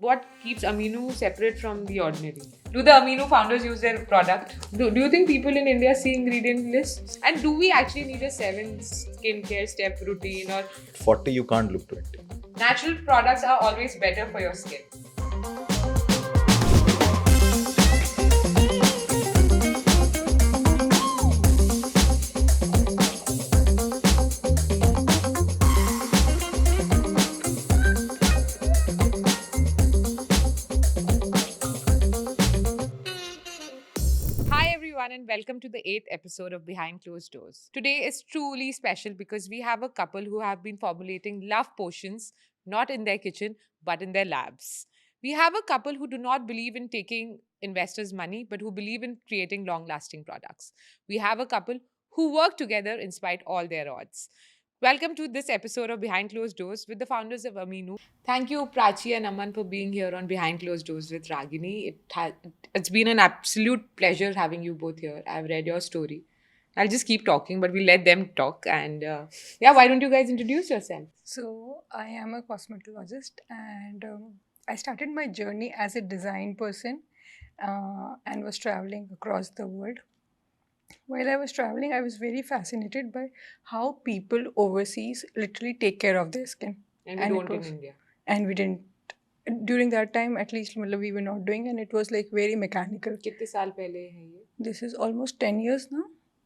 what keeps Aminu separate from the ordinary? Do the Aminu founders use their product? Do you think people in India see ingredient lists? And do we actually need a 7 skincare step routine, or 40 you can't look 20. natural products are always better for your skin? Hi everyone and welcome to the 8th episode of Behind Closed Doors. Today is truly special because we have a couple who have been formulating love potions not in their kitchen but in their labs. We have a couple who do not believe in taking investors' money but who believe in creating long-lasting products. We have a couple who work together in spite all their odds. Welcome to this episode of Behind Closed Doors with the founders of Aminu. Thank you, Prachi and Aman, for being here on Behind Closed Doors with Ragini. It's been an absolute pleasure having you both here. I've read your story. I'll just keep talking, but we'll let them talk. And why don't you guys introduce yourselves? So, I am a cosmetologist and I started my journey as a design person and was traveling across the world. While I was traveling, I was very fascinated by how people overseas literally take care of their skin. And we And don't it in was- India. And we didn't, during that time, at least we were not doing, and it was like very mechanical. कितने साल पहले है ये? This is almost 10 years now.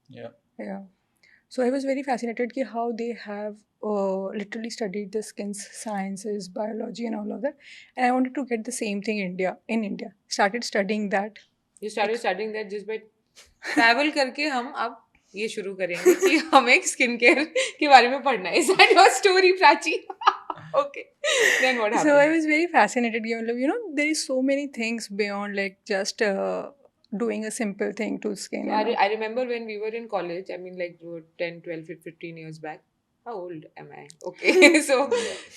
Yeah. Yeah. So I was very fascinated ki how they have literally studied the skin's sciences, biology and all of that. And I wanted to get the same thing in India. Started studying that. You started studying that just by travel करके हम अब ये शुरू करेंगे कि हमें skin care के बारे में पढ़ना है. Is that your story, Prachi? Okay. Then what happened? So I was very fascinated. There is so many things beyond like just doing a simple thing to skin. So I remember when we were in college, I mean like 10, 12, 15 years back. How old am I? Okay. So,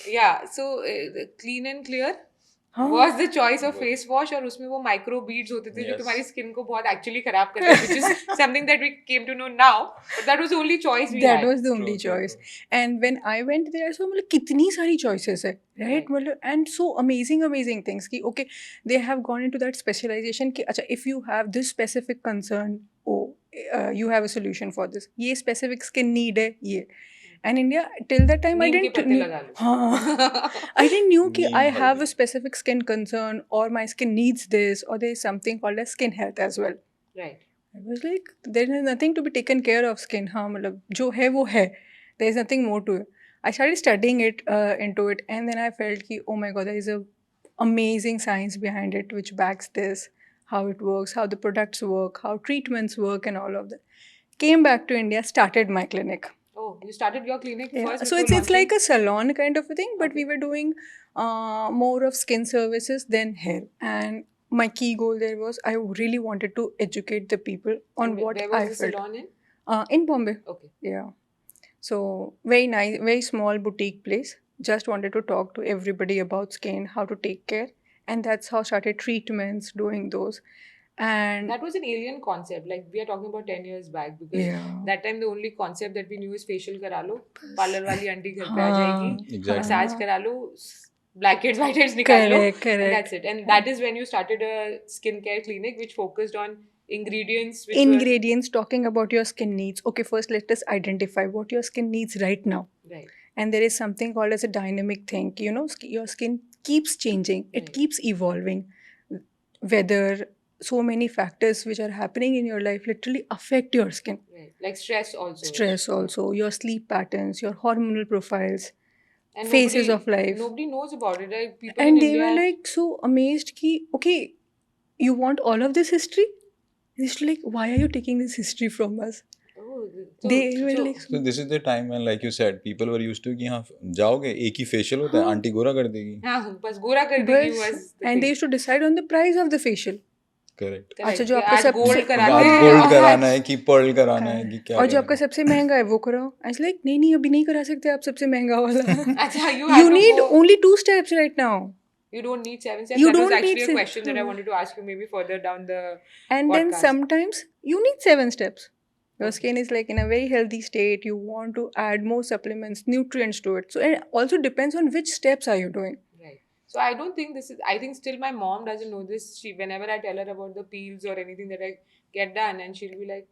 yeah. So, clean and clear was the choice of face wash और उसमें वो micro beads होते थे जो Yes. तुम्हारी skin को बहुत actually खराब करते थे, which is something that we came to know now. But that was the only choice we That had. was the only choice. And when I went there, so मतलब कितनी सारी choices है, right? Right. मतलब and so amazing things कि okay, they have gone into that specialization कि अच्छा if you have this specific concern, you have a solution for this. ये specific skin need है ये. And India till that time I नीम के didn't पत्ते लगा लो. हाँ. I didn't knew कि Neem I have haldi. a specific skin concern or my skin needs this or there is something called as skin health as well. Right. I was like, there is nothing to be taken care of skin. हाँ मतलब जो है वो है. There is nothing more to it. I started studying it into it, and then I felt कि oh my god, there is a amazing science behind it which backs this, how it works, how the products work, how treatments work, and all of that. Came back to India, started my clinic. Oh, you started your clinic Yeah. first. So before it's like launching? a salon kind of a thing, but Okay. we were doing more of skin services than hair. And my key goal there was I really wanted to educate the people on And what where was I the felt. salon in? In Bombay, Okay. yeah. So very nice, very small boutique place. Just wanted to talk to everybody about skin, how to take care, and that's how started treatments, doing those, and That was an alien concept. Like we are talking about 10 years back because yeah. that time the only concept that we knew is facial करा लो, parlour वाली aunty घर पे आ जाएगी, Exactly. Massage करा लो, black heads, white heads निकाल लो, Correct, and correct. that's it. And that is when you started a skincare clinic which focused on ingredients. Which Ingredients talking about your skin needs. Okay, first let us identify what your skin needs right now. were, right. And there is something called as a dynamic thing. Your skin keeps changing. It Right. keeps evolving. Whether so many factors which are happening in your life literally affect your skin. Right. Like stress also. Stress also, your sleep patterns, your hormonal profiles, And phases nobody- of life. Nobody knows about it. Right? People And in they India. were like so amazed ki, okay, you want all of this history? It's like, why are you taking this history from us? Oh, They were like, So this is the time when, like you said, people were used to कि हाँ जाओगे एक ही facial होता है, हाँ. Aunty गोरा कर देगी. हाँ, बस गोरा कर देगी बस, was the and they thing. used to decide on the price of the facial. Correct. Correct. अच्छा, जो कि आपको आज सबसे- gold कराना आज है, गोल्ड और कराना आज- है कि पर्ल कराना है कि क्या और जो कराना आपका है. सबसे महंगा है वो कराओ. I was like, नहीं अभी नहीं करा सकते आप सबसे महंगा वाला. अच्छा, you had You to need go- only 2 steps right now. You don't need 7 steps. You That was don't actually need a se- question that I wanted to ask you maybe further down the And then podcast. sometimes you need 7 steps. Your Okay. skin is like in a very healthy state. You want to add more supplements, nutrients to it. So it also depends on which steps are you doing. Right. So I don't think this is. I think still my mom doesn't know this. She, whenever I tell her about the peels or anything that I get done, and she'll be like,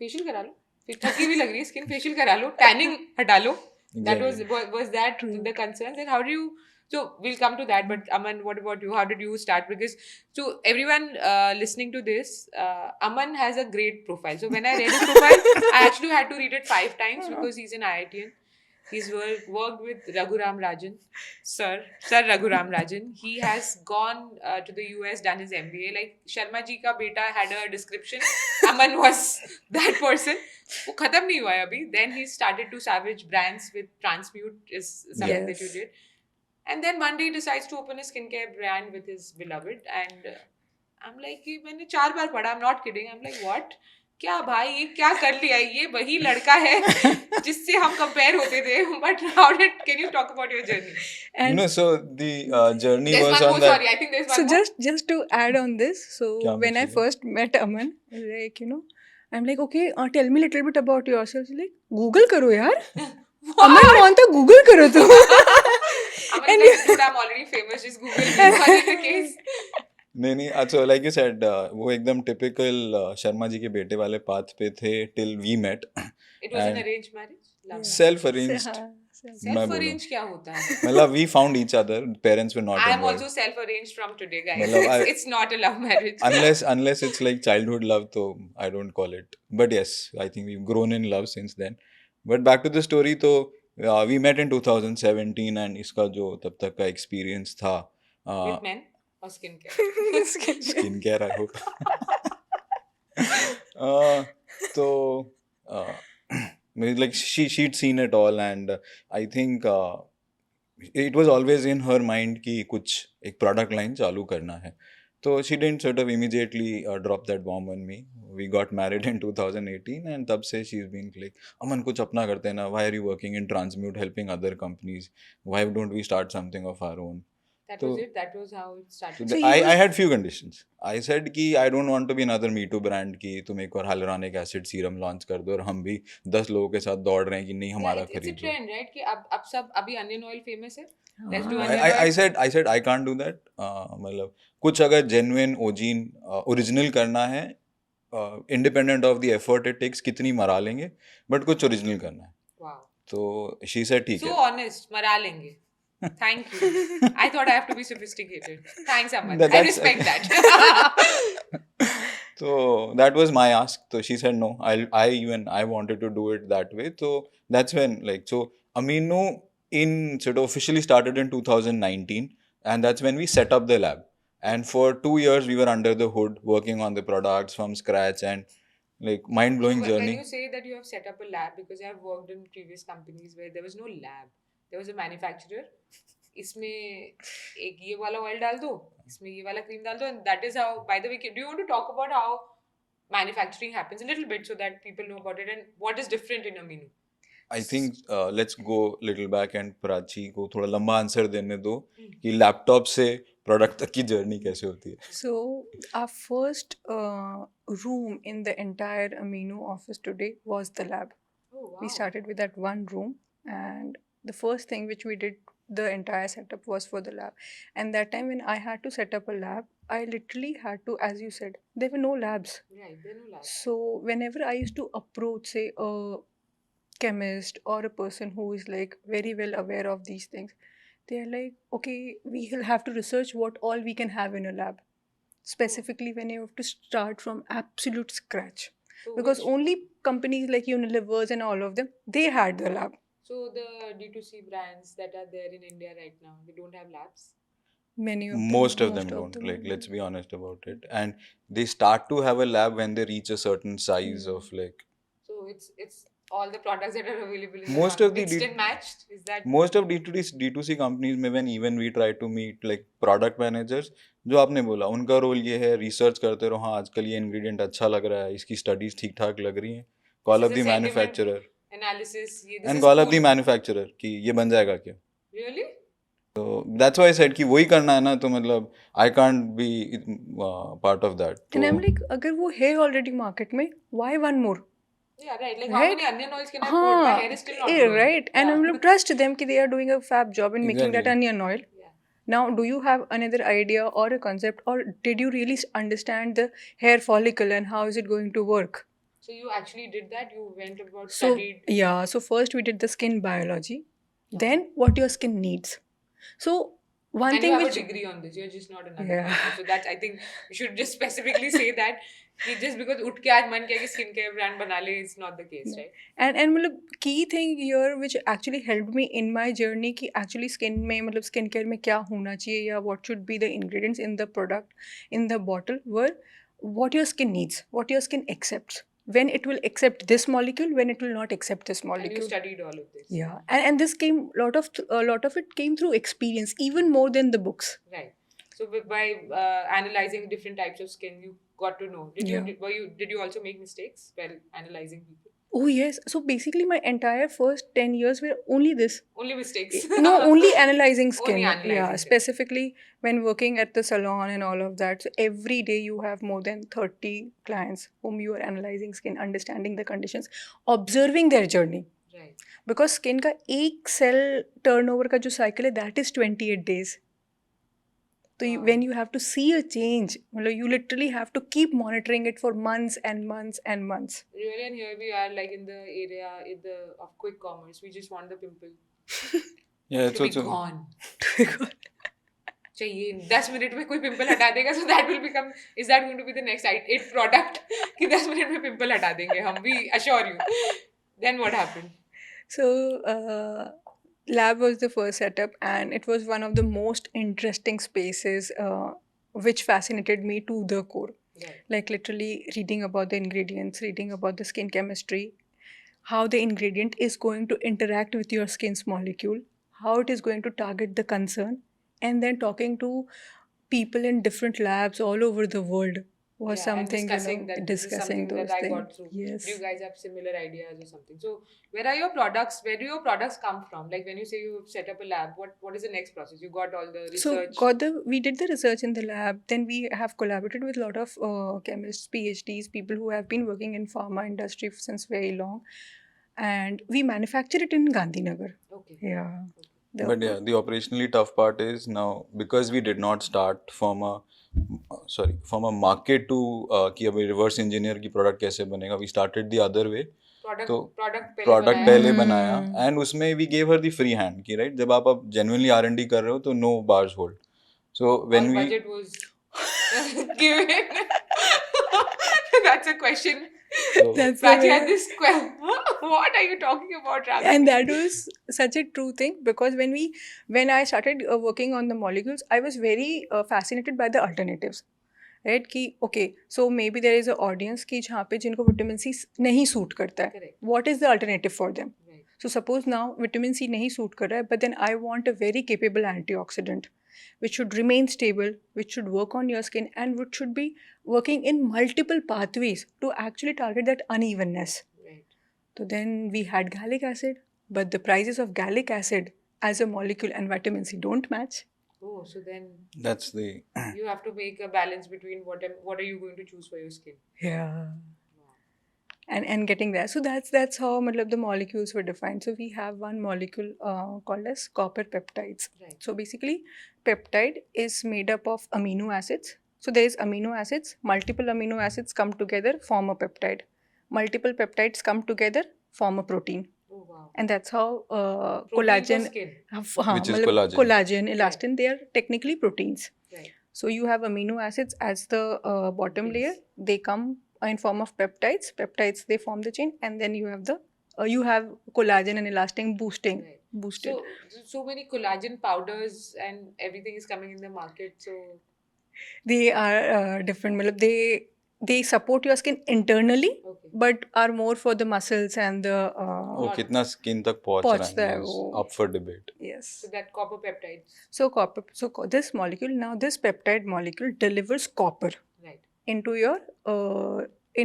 "Facial करा लो, फिर थकी भी लग रही है, skin facial करा लो, tanning हटा लो." That was that True. the concerns. And how do you? So we'll come to that. But Aman, what about you? How did you start? Because to everyone listening to this, Aman has a great profile. So when I read his profile, I actually had to read it 5 times because he's an IITian. He's worked with Raghuram Rajan, Sir Raghuram Rajan. He has gone to the US, done his MBA. Like Sharma ji ka beta had a description. Aman was that person. वो खत्म नहीं हुआ है अभी. Then he started to savage brands with Transmute is something that you Yes. did. And then one day he decides to open a skincare brand with his beloved. And I'm like, कि मैंने 4 बार पढ़ा. I'm not kidding. I'm like, what? क्या भाई ये क्या कर लिया ये वही लड़का है जिससे हम कंपेयर होते थे. But how did? Can you talk about your journey? And so the journey There's was one on more. that. Sorry, I think there's one so more. just to add on this, so क्या when I message है? first met Aman, like I'm like, okay, tell me a little bit about yourself. He's like, Google करो यार. Aman मानता Google करो तुम. Aman is like, dude, I'm already famous. Just Google me. Was it the case? नहीं अच्छा like you said वो एकदम typical Sharma ji के बेटे वाले पाथ पे थे till we met It was an And- arranged marriage. Love. Self arranged हाँ, मैं Self बोलूं arranged क्या होता है? मतलब we found each other parents were not I am involved also self arranged from today, guys. मतलब It's not a love marriage. unless it's like childhood love तो I don't call it but yes I think we've grown in love since then but back to the story तो we met in 2017 and इसका जो तब तक का experience था With men or skincare? Skin care I hope तो like she'd seen it all and I think it was always in her mind कि कुछ एक product line चालू करना है तो she didn't sort of immediately drop that bomb on me we got married in 2018 and तब से she's been like अमन कुछ अपना करते हैं ना why are you working in Transmute helping other companies why don't we start something of our own That So- was it. That was how it started. So I he had few conditions. I said कि I don't want to be another Me Too brand कि तुम एक और hyaluronic acid serum launch कर दो और हम भी 10 लोगों के साथ दौड़ रहे हैं कि नहीं हमारा It's a खरीदो. trend, right? कि अब सब अभी onion oil famous है. Let's do हाँ. onion I oil. said I can't do that. मतलब कुछ अगर genuine OG original करना है independent of the effort it takes कितनी मरा लेंगे but कुछ original करना है. Wow. तो she said ठीक So है. honest. मरा लेंगे. Thank you. I thought I have to be sophisticated. Thanks, Aman. I That's- respect that. So that was my ask. So she said no. I wanted to do it that way. So that's when Aminu sort of officially started in 2019, and that's when we set up the lab. And for 2 years we were under the hood working on the products from scratch and like mind blowing When journey. you say that you have set up a lab, because I have worked in previous companies where there was no lab, there was a manufacturer. इसमें एक ये वाला oil डाल दो, इसमें ये वाला cream डाल दो, and that is how. By the way, do you want to talk about how manufacturing happens a little bit so that people know about it and what is different in Aminu? I think let's go little back and Prachi को थोड़ा लंबा answer देने दो कि laptop से product तक की journey कैसे होती है. So our first room in the entire Amino office today was the lab. Oh wow. We started with that one room, and the first thing which we did, the entire setup was for the lab. And that time when I had to set up a lab, I literally had to, as you said, there were no labs. Right, there are no labs. So whenever I used to approach, say, a chemist or a person who is like very well aware of these things, they're like, okay, we will have to research what all we can have in a lab. Specifically when you have to start from absolute scratch. So Because which- only companies like Unilever's and all of them, they had the lab. So the D2C brands that are there in India right now, they don't have labs. Many of them. Most of them don't. Like, let's be honest about it. And they start to have a lab when they reach a certain size of like. So it's all the products that are available in Most the of the market. Mixed D- and matched. Is that Most of D2C companies में when even we try to meet like product managers, जो आपने बोला उनका role ये है research करते रहो. हाँ आजकल ये इंग्रेडिएंट अच्छा लग रहा है, इसकी स्टडीज ठीक ठाक लग रही हैं. Call This up is the a sentiment manufacturer analysis? This and is call up the cool. Manufacturer कि ये बन जाएगा क्या. Really? तो दैट्स व्हाई आई सेड कि वही करना है ना तो मतलब I can't be part of that. And I'm like, अगर वो है already market में, why one more? Yeah, right. Like how Right? many onion oils can I put? My hair is still not growing. right. And I'm like, trust them कि they are doing a fab job in making that Exactly. onion oil. Yeah. Now, do you have another idea or a concept, or did you really understand the hair follicle and how is it going to work? So you actually did that? You went about So studied. yeah, so first we did the skin biology, Uh-huh. then what your skin needs. So one And you thing have which a degree on this. You're just not another Yeah. doctor. So that's, I think you should just specifically say that कि just because उठ के आज मन किया कि skin care brand बना ले, it's not the case, Yeah. right? and मतलब key thing here which actually helped me in my journey कि actually skin में मतलब skin care में क्या होना चाहिए या what should be the ingredients in the product in the bottle were what your skin needs, what your skin accepts, when it will accept this molecule, when it will not accept this And you molecule. studied all of this. Yeah, and this came a lot of it came through experience, even more than the books. Right. So by analyzing different types of skin, you got to know. Yeah. Did you also make mistakes while analyzing people? Oh yes, so basically my entire first 10 years were only this. Only mistakes. No, only analyzing skin. Only analyzing Yeah, skin. specifically when working at the salon and all of that. So every day you have more than 30 clients whom you are analyzing skin, understanding the conditions, observing their journey. Right. Because skin का एक cell turnover का जो cycle है, that is 28 days. So Wow. when you have to see a change, मतलब you literally have to keep monitoring it for months and months and months. Really, and here we are, like in the area of quick commerce. We just want the pimple Yeah, to be gone. चाहिए 10 minute में कोई pimple हटा देगा, so that will become, is that going to be the next it product कि 10 minute में pimple हटा देंगे हम, we assure you. Then what happened? So lab was the first setup, and it was one of the most interesting spaces which fascinated me to the core. Right. Like literally reading about the ingredients, reading about the skin chemistry, how the ingredient is going to interact with your skin's molecule, how it is going to target the concern, and then talking to people in different labs all over the world was And something, discussing you know, that this is discussing something those that I things. got through. Yes. Do you guys have similar ideas or something? So where are your products? Where do your products come from? Like when you say you set up a lab, what is the next process? You got all the research. So we did the research in the lab. Then we have collaborated with a lot of chemists, PhDs, people who have been working in pharma industry since very long, and we manufacture it in Gandhinagar. Okay. Yeah. Okay. But yeah, the operationally tough part is now because we did not start from a market to कि अभी reverse engineer की product कैसे बनेगा. We started the other way. Product पहले बनाया and उसमें we gave her the free hand कि right जब आप genuinely R&D कर रहे हो तो no bars hold. So when we budget was given. That's a question. That's the Prachi way. had this question. What are you talking about, Ragini? And that was such a true thing, because when I started working on the molecules, I was very fascinated by the alternatives. Right? कि okay, so maybe there is an audience कि जहाँ पे जिनको vitamin C नहीं suit करता है. Correct. What is the alternative for them? Right. So suppose now vitamin C नहीं suit कर रहा है, but then I want a very capable antioxidant which should remain stable, which should work on your skin, and which should be working in multiple pathways to actually target that unevenness. Right. So then we had gallic acid, but the prices of gallic acid as a molecule and vitamin C don't match. Oh, so then that's the you have to make a balance between what are you going to choose for your skin. Yeah. Wow. And getting there. So that's how matlab, the molecules were defined. So we have one molecule called as copper peptides. Right. So basically, peptide is made up of amino acids. So there is amino acids. Multiple amino acids come together, form a peptide. Multiple peptides come together, form a protein. Oh wow. And that's how Protein for collagen, skin. Which is matlab, collagen. elastin, they are technically proteins. Right. So you have amino acids as the bottom Base. layer. They come in form of peptides. Peptides, they form the chain, and then you have the you have collagen and elastin boosting. Right. Boosted. So many collagen powders and everything is coming in the market. So They are different. matlab, they support your skin internally, okay. but are more for the muscles and the वो कितना skin तक पहुंच पहुंचता रहा है है is वो. up for debate. yes. So that copper peptides. So this molecule, now this peptide molecule delivers copper Right. into your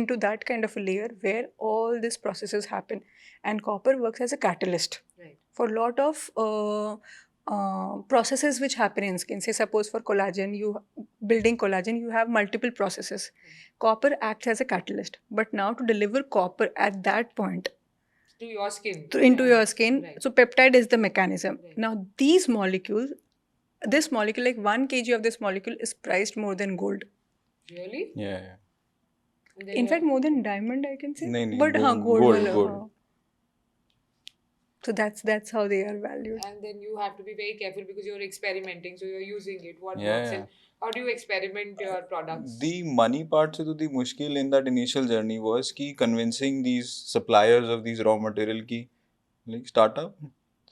into that kind of a layer where all these processes happen, and copper works as a catalyst Right. for a lot of processes which happen in skin. Say suppose for collagen, building collagen, you have multiple processes. Copper acts as a catalyst, but now to deliver copper at that point To your skin. into your skin, Right. so peptide is the mechanism. Right. Now these molecules this molecule, like 1 kg of this molecule is priced more than gold. Really? Yeah. And then In you're- fact, more than diamond, I can say. नहीं But हाँ, gold gold वाला, gold. हाँ. So that's how they are valued. and then you have to be very careful because you're experimenting, so you're using it. What Yeah, works yeah. and how do you experiment your products? The money part से तो the मुश्किल in that initial journey was कि convincing these suppliers of these raw material की like startup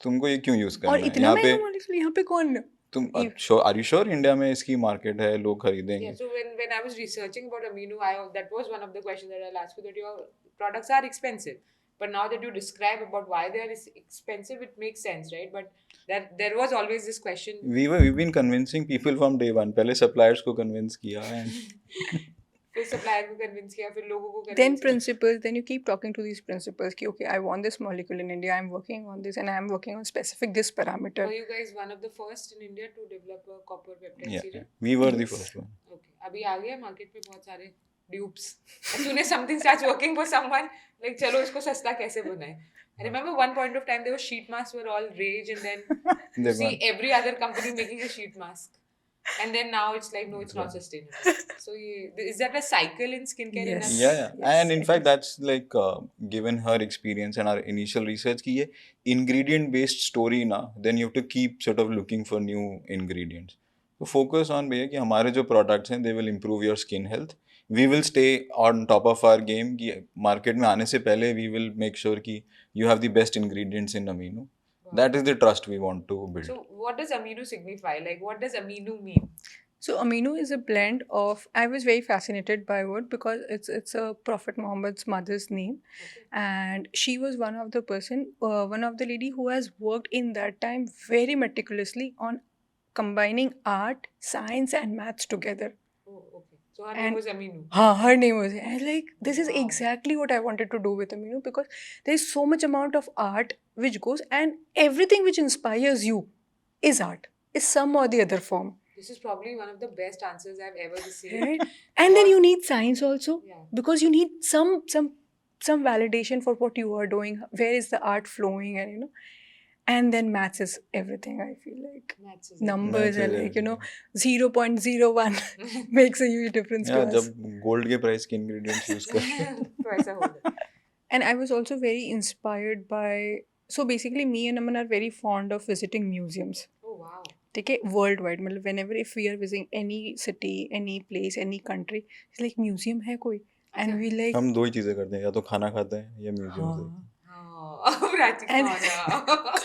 तुमको ये क्यों use और करना है इतना यहाँ महंगा पे molecule यहाँ पे कौन? तुम You- are you sure India में इसकी मार्केट है लोग Yeah, खरीदेंगे so when I was researching about amino, that was one of the questions that I'll ask you, that your products are expensive. But now that you describe about why they are expensive, it makes sense, right? But there was always this question. we've been convincing people from day one पहले suppliers को convince किया and फिर supplier को convince किया, फिर लोगों को then convince किया. principles, then you keep talking to these principles ki, okay, I want this molecule in India, I'm working on this and I'm working on specific this parameter. Were you guys one of the first in India to develop a copper peptide yeah, serum? we were the Yes. first one. Okay. अभी आ गया market पे बहुत सारे dupes. As soon as something starts working for someone, like चलो इसको सस्ता कैसे बनाए. I remember one point of time there was sheet masks were all rage, and then you They see won. every other company making a sheet mask. And then now it's like, no, it's not sustainable. So is that a cycle in skincare Yes. industry? Yeah, yeah. Yes, And in it fact, is. that's like given her experience and our initial research कि ये ingredient based story ना, then you have to keep sort of looking for new ingredients. So focus on भैया कि हमारे जो products हैं, they will improve your skin health. We will stay on top of our game कि market में आने से पहले we will make sure कि you have the best ingredients in amino. Wow. That is the trust we want to build. So what does amino signify? Like, what does amino mean? So amino is a blend of. I was very fascinated by it because it's a Prophet Muhammad's mother's name, Okay. and she was one of the lady who has worked in that time very meticulously on combining art, science, and maths together. Oh, okay. So her name And- was amino. Her name was, and like this is Wow. exactly what I wanted to do with amino because there's so much amount of art which goes, and everything which inspires you is art, is some or the other form. This is probably one of the best answers I've ever received. Right? And then you need science also Yeah. because you need some validation for what you are doing. Where is the art flowing, and and then maths is everything. I feel like Maths is numbers Maths are is like everything. 0.01 everything. makes a huge difference Yeah, to us. जब gold के price के ingredients use कर तो ऐसा होगा. And I was also very inspired by. So basically, me and Aman are very fond of visiting museums. Oh wow. ठीक है worldwide मतलब whenever if we are visiting any city, any place, any country, it's like museum है कोई and अच्छा. we like हम दो ही चीजें करते हैं या तो खाना खाते हैं या म्यूजियम से हाँ. हाँ, प्राची And- खाना.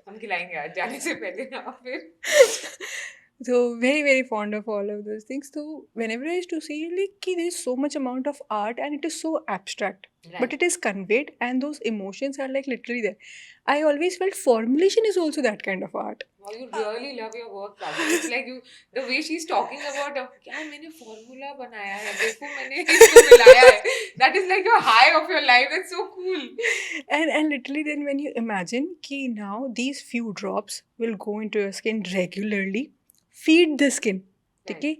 हम खिलाएंगे आज जाने से पहले ना फिर. So very very fond of all of those things. So whenever I used to see like कि there is so much amount of art and it is so abstract, but it is conveyed and those emotions are like literally there. I always felt formulation is also that kind of art. Wow, you really love your work, Prachi. It's like the way she's talking about क्या मैंने formula बनाया है, देखो मैंने इसको मिलाया है. That is like your high of your life. That's so cool. And literally then when you imagine कि now these few drops will go into your skin regularly, feed the skin, ठीक है,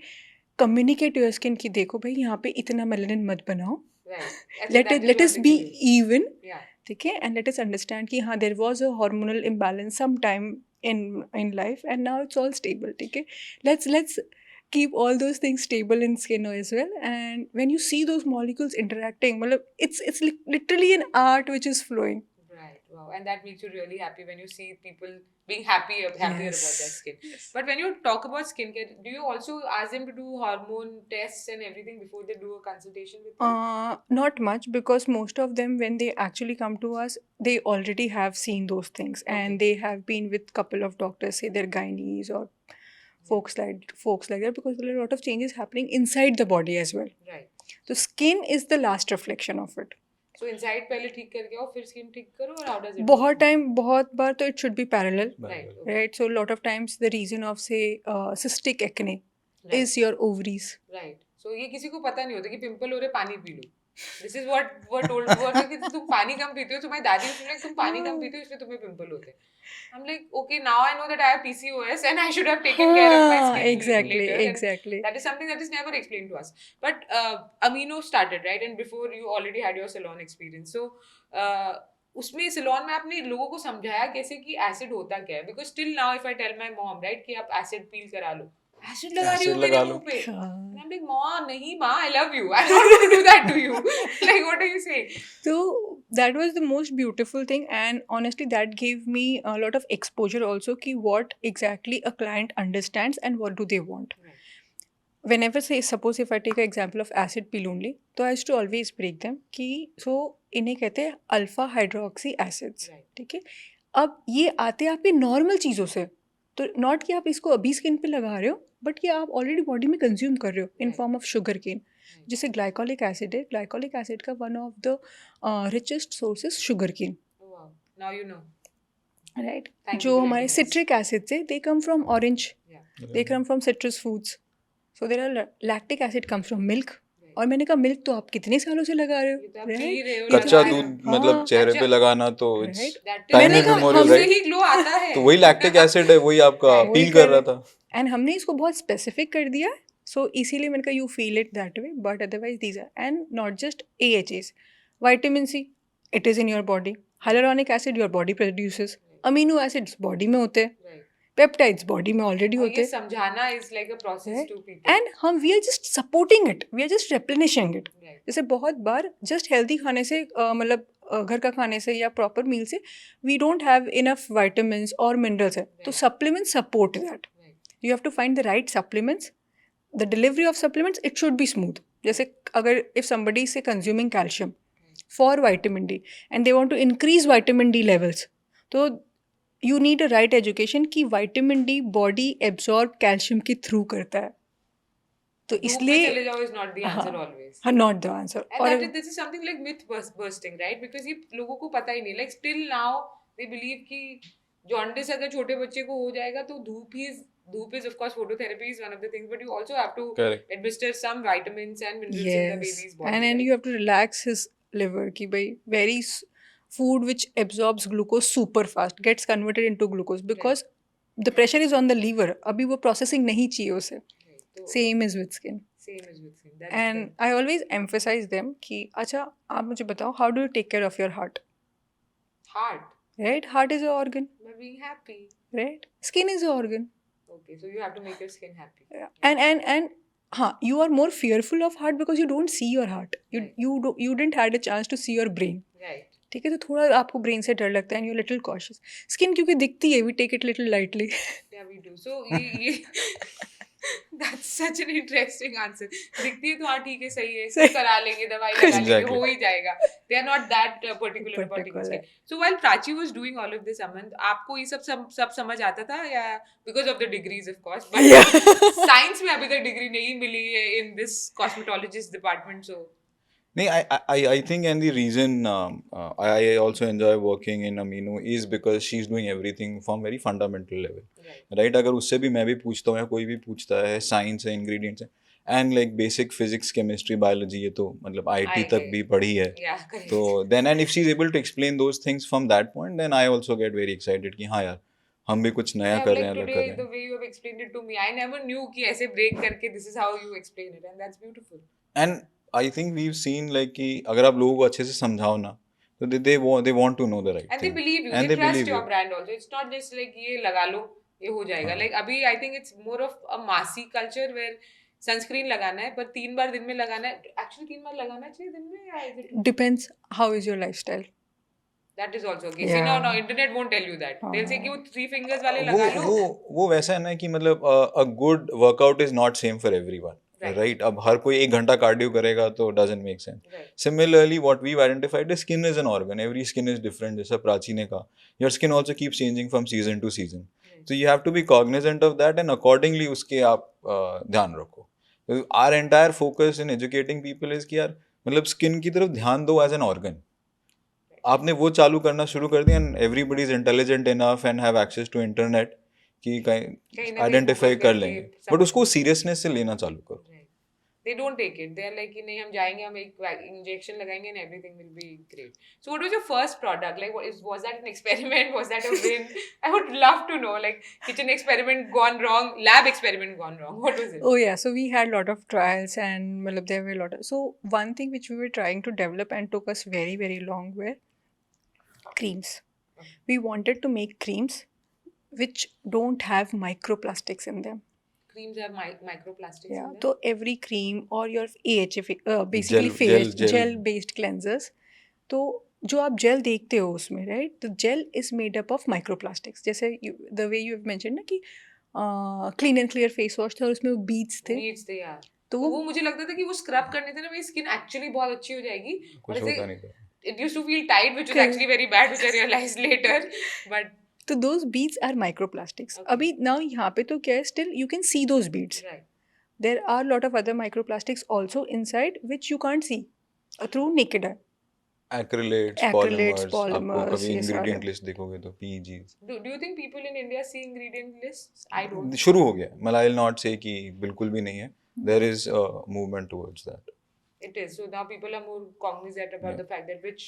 communicate to your skin कि देखो भाई यहाँ पे इतना melanin मत बनाओ, Right. अच्छा, let that is us what be it is. even, Yeah. ठीक है, and let us understand कि हाँ there was a hormonal imbalance sometime in life and now it's all stable, ठीक है, let's keep all those things stable in skin as well. And when you see those molecules interacting, मतलब it's literally an art which is flowing. Right. Wow. And that makes you really happy when you see people being happier about their Yes. skin. But when you talk about skincare, do you also ask them to do hormone tests and everything before they do a consultation with you? Not much because most of them when they actually come to us they already have seen those things Okay. and they have been with couple of doctors, say their gynaes or folks like that, because there are a lot of changes happening inside the body as well. Right. So skin is the last reflection of it. So inside पहले ठीक करके आओ फिर skin ठीक करो, or how does it बहुत work? बहुत बार तो it should be parallel, Right. Okay. right? So a lot of times the reason of say cystic acne Right. is your ovaries. Right. So ये किसी को पता नहीं होता कि पिंपल हो रहे पानी P low. This is what told कि तुम पानी कम पीते हो. So my daddy used to be like तुम पानी कम पीते हो इसलिए तुम्हें पिंपल होते हैं. I'm like, okay, now I know that I have PCOS and I should have taken care of my skin Exactly, later. And exactly. that is something that is never explained to us. But Amino started, right? And before you already had your salon experience. So उसमें सिलोन में आपने लोगों को समझाया कैसे कि acid होता क्या है, because still now if I tell my mom right कि आप एसिड पील करा लो, एसिड लगा रही एसिड हो मेरे लगा मुंह लो। पे, हाँ. and I'm like, माँ नहीं माँ, I love you, I'm not going to do that to you. Like what are you saying? So that was the most beautiful thing, and honestly that gave me a lot of exposure also ki what exactly a client understands and what do they want. Right. Whenever, say, suppose if I take an example of acid pill only, तो I used to always break them कि so इन्हें कहते हैं alpha hydroxy acids. Right. ठीक है. अब ये आते हैं आपकी नॉर्मल चीज़ों से, तो नॉट कि आप इसको अभी स्किन पे लगा रहे हो, बट ये आप ऑलरेडी बॉडी में कंज्यूम कर रहे हो in Right. Form of sugar cane. Right. जैसे ग्लाइकोलिक एसिड है, ग्लाइकोलिक एसिड का one of the richest sources sugar cane, Oh, wow. Now you know. Right. Thank you जो for हमारे letting us. सिट्रिक एसिड्स है, they come from orange, Yeah. They come from citrus foods. So there are lactic acid comes from milk. Right. और मैंने कहा milk तो आप कितने सालों से लगा रहे ये तो हो, आप पी राइट. रहे हो, कच्चा लगा रहे दूध हो. मतलब हाँ. चेहरे पे कच्चा- लगाना तो it's Right. That is- time मैंने कहा immemorial, हमसे right? ही ग्लो आता है. तो वही लैक्टिक एसिड है, वही आपका Right. पील वही कर रहा कर था. एंड हमने इसको बहुत स्पेसिफिक कर दिया, सो इसीलिए मैंने कहा you feel it that way, but otherwise these are, and not just AHAs, vitamin C it is in your body, hyaluronic acid your body produces, amino acids body में होते हैं, Right. पेप्टाइड्स बॉडी में already और होते ये हैं, समझाना is like a process Right. to people. And हम we are just supporting it, we are just replenishing it. Right. जैसे बहुत बार जस्ट हेल्दी खाने से मतलब घर का खाने से या प्रॉपर मील से we don't have enough vitamins और मिनरल्स है, तो Right. Supplements support that. Right. You have to find the right supplements. The delivery of supplements, it should be smooth. जैसे अगर if somebody is say consuming calcium for vitamin D and they want to increase vitamin D levels, तो you need a right education कि vitamin D body absorb calcium के through करता है, तो धूप में इसलिए चले जाओ is not the answer हाँ. always. हाँ, not the answer. And और that is, this is something like myth bursting, right? Because ये लोगों को पता ही नहीं. Like still now they believe कि jaundice अगर छोटे बच्चे को हो जाएगा तो धूप is of course phototherapy is one of the things, but you also have to Correct. administer some vitamins and minerals in the yes, baby's body. and right? you have to relax his liver कि भाई very food which absorbs glucose super fast gets converted into glucose because the pressure is on the liver, अभी वो processing नहीं चाहिए उसे. Right. So, Same is with skin. same as with skin. That's And I always emphasize them कि अच्छा आप मुझे बताओ how do you take care of your heart, hard right? Heart is an organ, by being happy. right? Skin is an organ. Okay, so you have to make your skin happy. Yeah. And हाँ, you are more fearful of heart because you don't see your heart. Right. You didn't had a chance to see your brain. Right. ठीक है, तो थोड़ा आपको brain से डर लगता है, and you little cautious. Skin क्योंकि दिखती है, we take it little lightly. Yeah, we do. So ये that's such an interesting answer. दिखती है तो हाँ ठीक है, सही है, इसको करा लेंगे, दवाई लगा लेंगे, Exactly. हो ही जाएगा. They are not that particular about Particular. skin. So while Prachi was doing all of this, Aman, आपको ये सब समझ आता था या because of the degrees of course, but science में अभी तक डिग्री नहीं मिली है in this cosmetologist department, so No, I think, and the reason I also enjoy working in Amino is because she's doing everything from very fundamental level. right. Right अगर उससे भी मैं भी पूछता हूँ या कोई भी पूछता है, साइंस है, इंग्रेडिएंट्स है, and like basic physics, chemistry, biology, ये तो मतलब आईटी तक भी पढ़ी है. Yeah, correct. तो then and if she is able to explain those things from that point, then I also get very excited कि हाँ यार हम भी कुछ नया Yeah, कर रहे like हैं, अलग today, कर रहे the हैं. way you have explained it to me, I never knew कि ऐसे break करके this is how you explain it, and that's beautiful. And I think we have seen like कि अगर आप लोगों को अच्छे से समझाओ ना, तो they want to know the right And they thing. believe you. And They they trust believe your you. brand also. It's not just like ये लगा लो, ये हो जाएगा. हाँ. Like अभी I think it's more of a massy culture where sunscreen लगाना है, पर 3 बार दिन में लगाना है. Actually 3 बार लगाना चाहिए दिन में या is it? Depends how is your lifestyle. That is also okay. See, Yeah. no, internet won't tell you that. They'll say कि वो 3 fingers वाले वो लगा लो. वो वैसा है ना कि मतलब a good workout is not same for everyone, Right. Right. अब हर कोई 1 घंटा कार्डियो करेगा तो doesn't make sense. Right. Similarly, what we've identified is skin is an organ. Every skin is different. जैसा प्राची ने कहा, your skin also keeps changing from season to season. Right. So you have to be cognizant of that and accordingly उसके आप ध्यान रखो. So our entire focus in educating people is कि यार मतलब skin की तरफ ध्यान दो as an organ. आपने वो चालू करना शुरू कर दिया and everybody is intelligent enough and have access to internet कि कहीं ना कहीं आइडेंटिफाई Google कर करके लेंगे, सब- बट उसको सीरियसनेस से लेना चालू करो. Right. They don't take it. They're like कि नहीं हम जाएंगे, हम एक injection लगाएंगे and everything will be great. So what was your first product? Like was that an experiment? Was that a win? I would love to know. Like kitchen experiment gone wrong, lab experiment gone wrong. What was it? Oh yeah, so we had lot of trials and मतलब there were a lot of, so one thing which we were trying to develop and took us very very long were creams. Okay. We wanted to make creams which don't have microplastics in them. Creams have microplastics Yeah, in them. so every cream or your AHF, basically Gel, face gel, gel. gel based cleansers, तो जो आप jail देखते हो उसमें, right, the gel is made up of microplastics. जैसे the way you have mention ना कि clean and clear face wash था और उसमें वो बीड्स थे, Beads they are. तो तो वो वो मुझे लगता था कि वो स्क्रब करने से ना मेरी स्किन एक्चुअली बहुत अच्छी हो जाएगी. और कुछ होता नहीं था. it used to feel tight, which was Correct. actually very bad, which I realized later. But तो those beads are microplastics. Okay. अभी नाउ यहाँ पे तो क्या है, still you can see those beads. right, there are lot of other microplastics also inside which you can't see through naked eye. Acrylates, Acrylates, polymers. आपको polymers, कभी ये सारे. ingredient list देखोगे तो PEGs. do you think people in India see ingredient lists? I don't. शुरू हो गया. मतलब I will not say कि बिल्कुल भी नहीं है. There is a movement towards that. It is. So now people are more cognizant about Yeah. the fact that which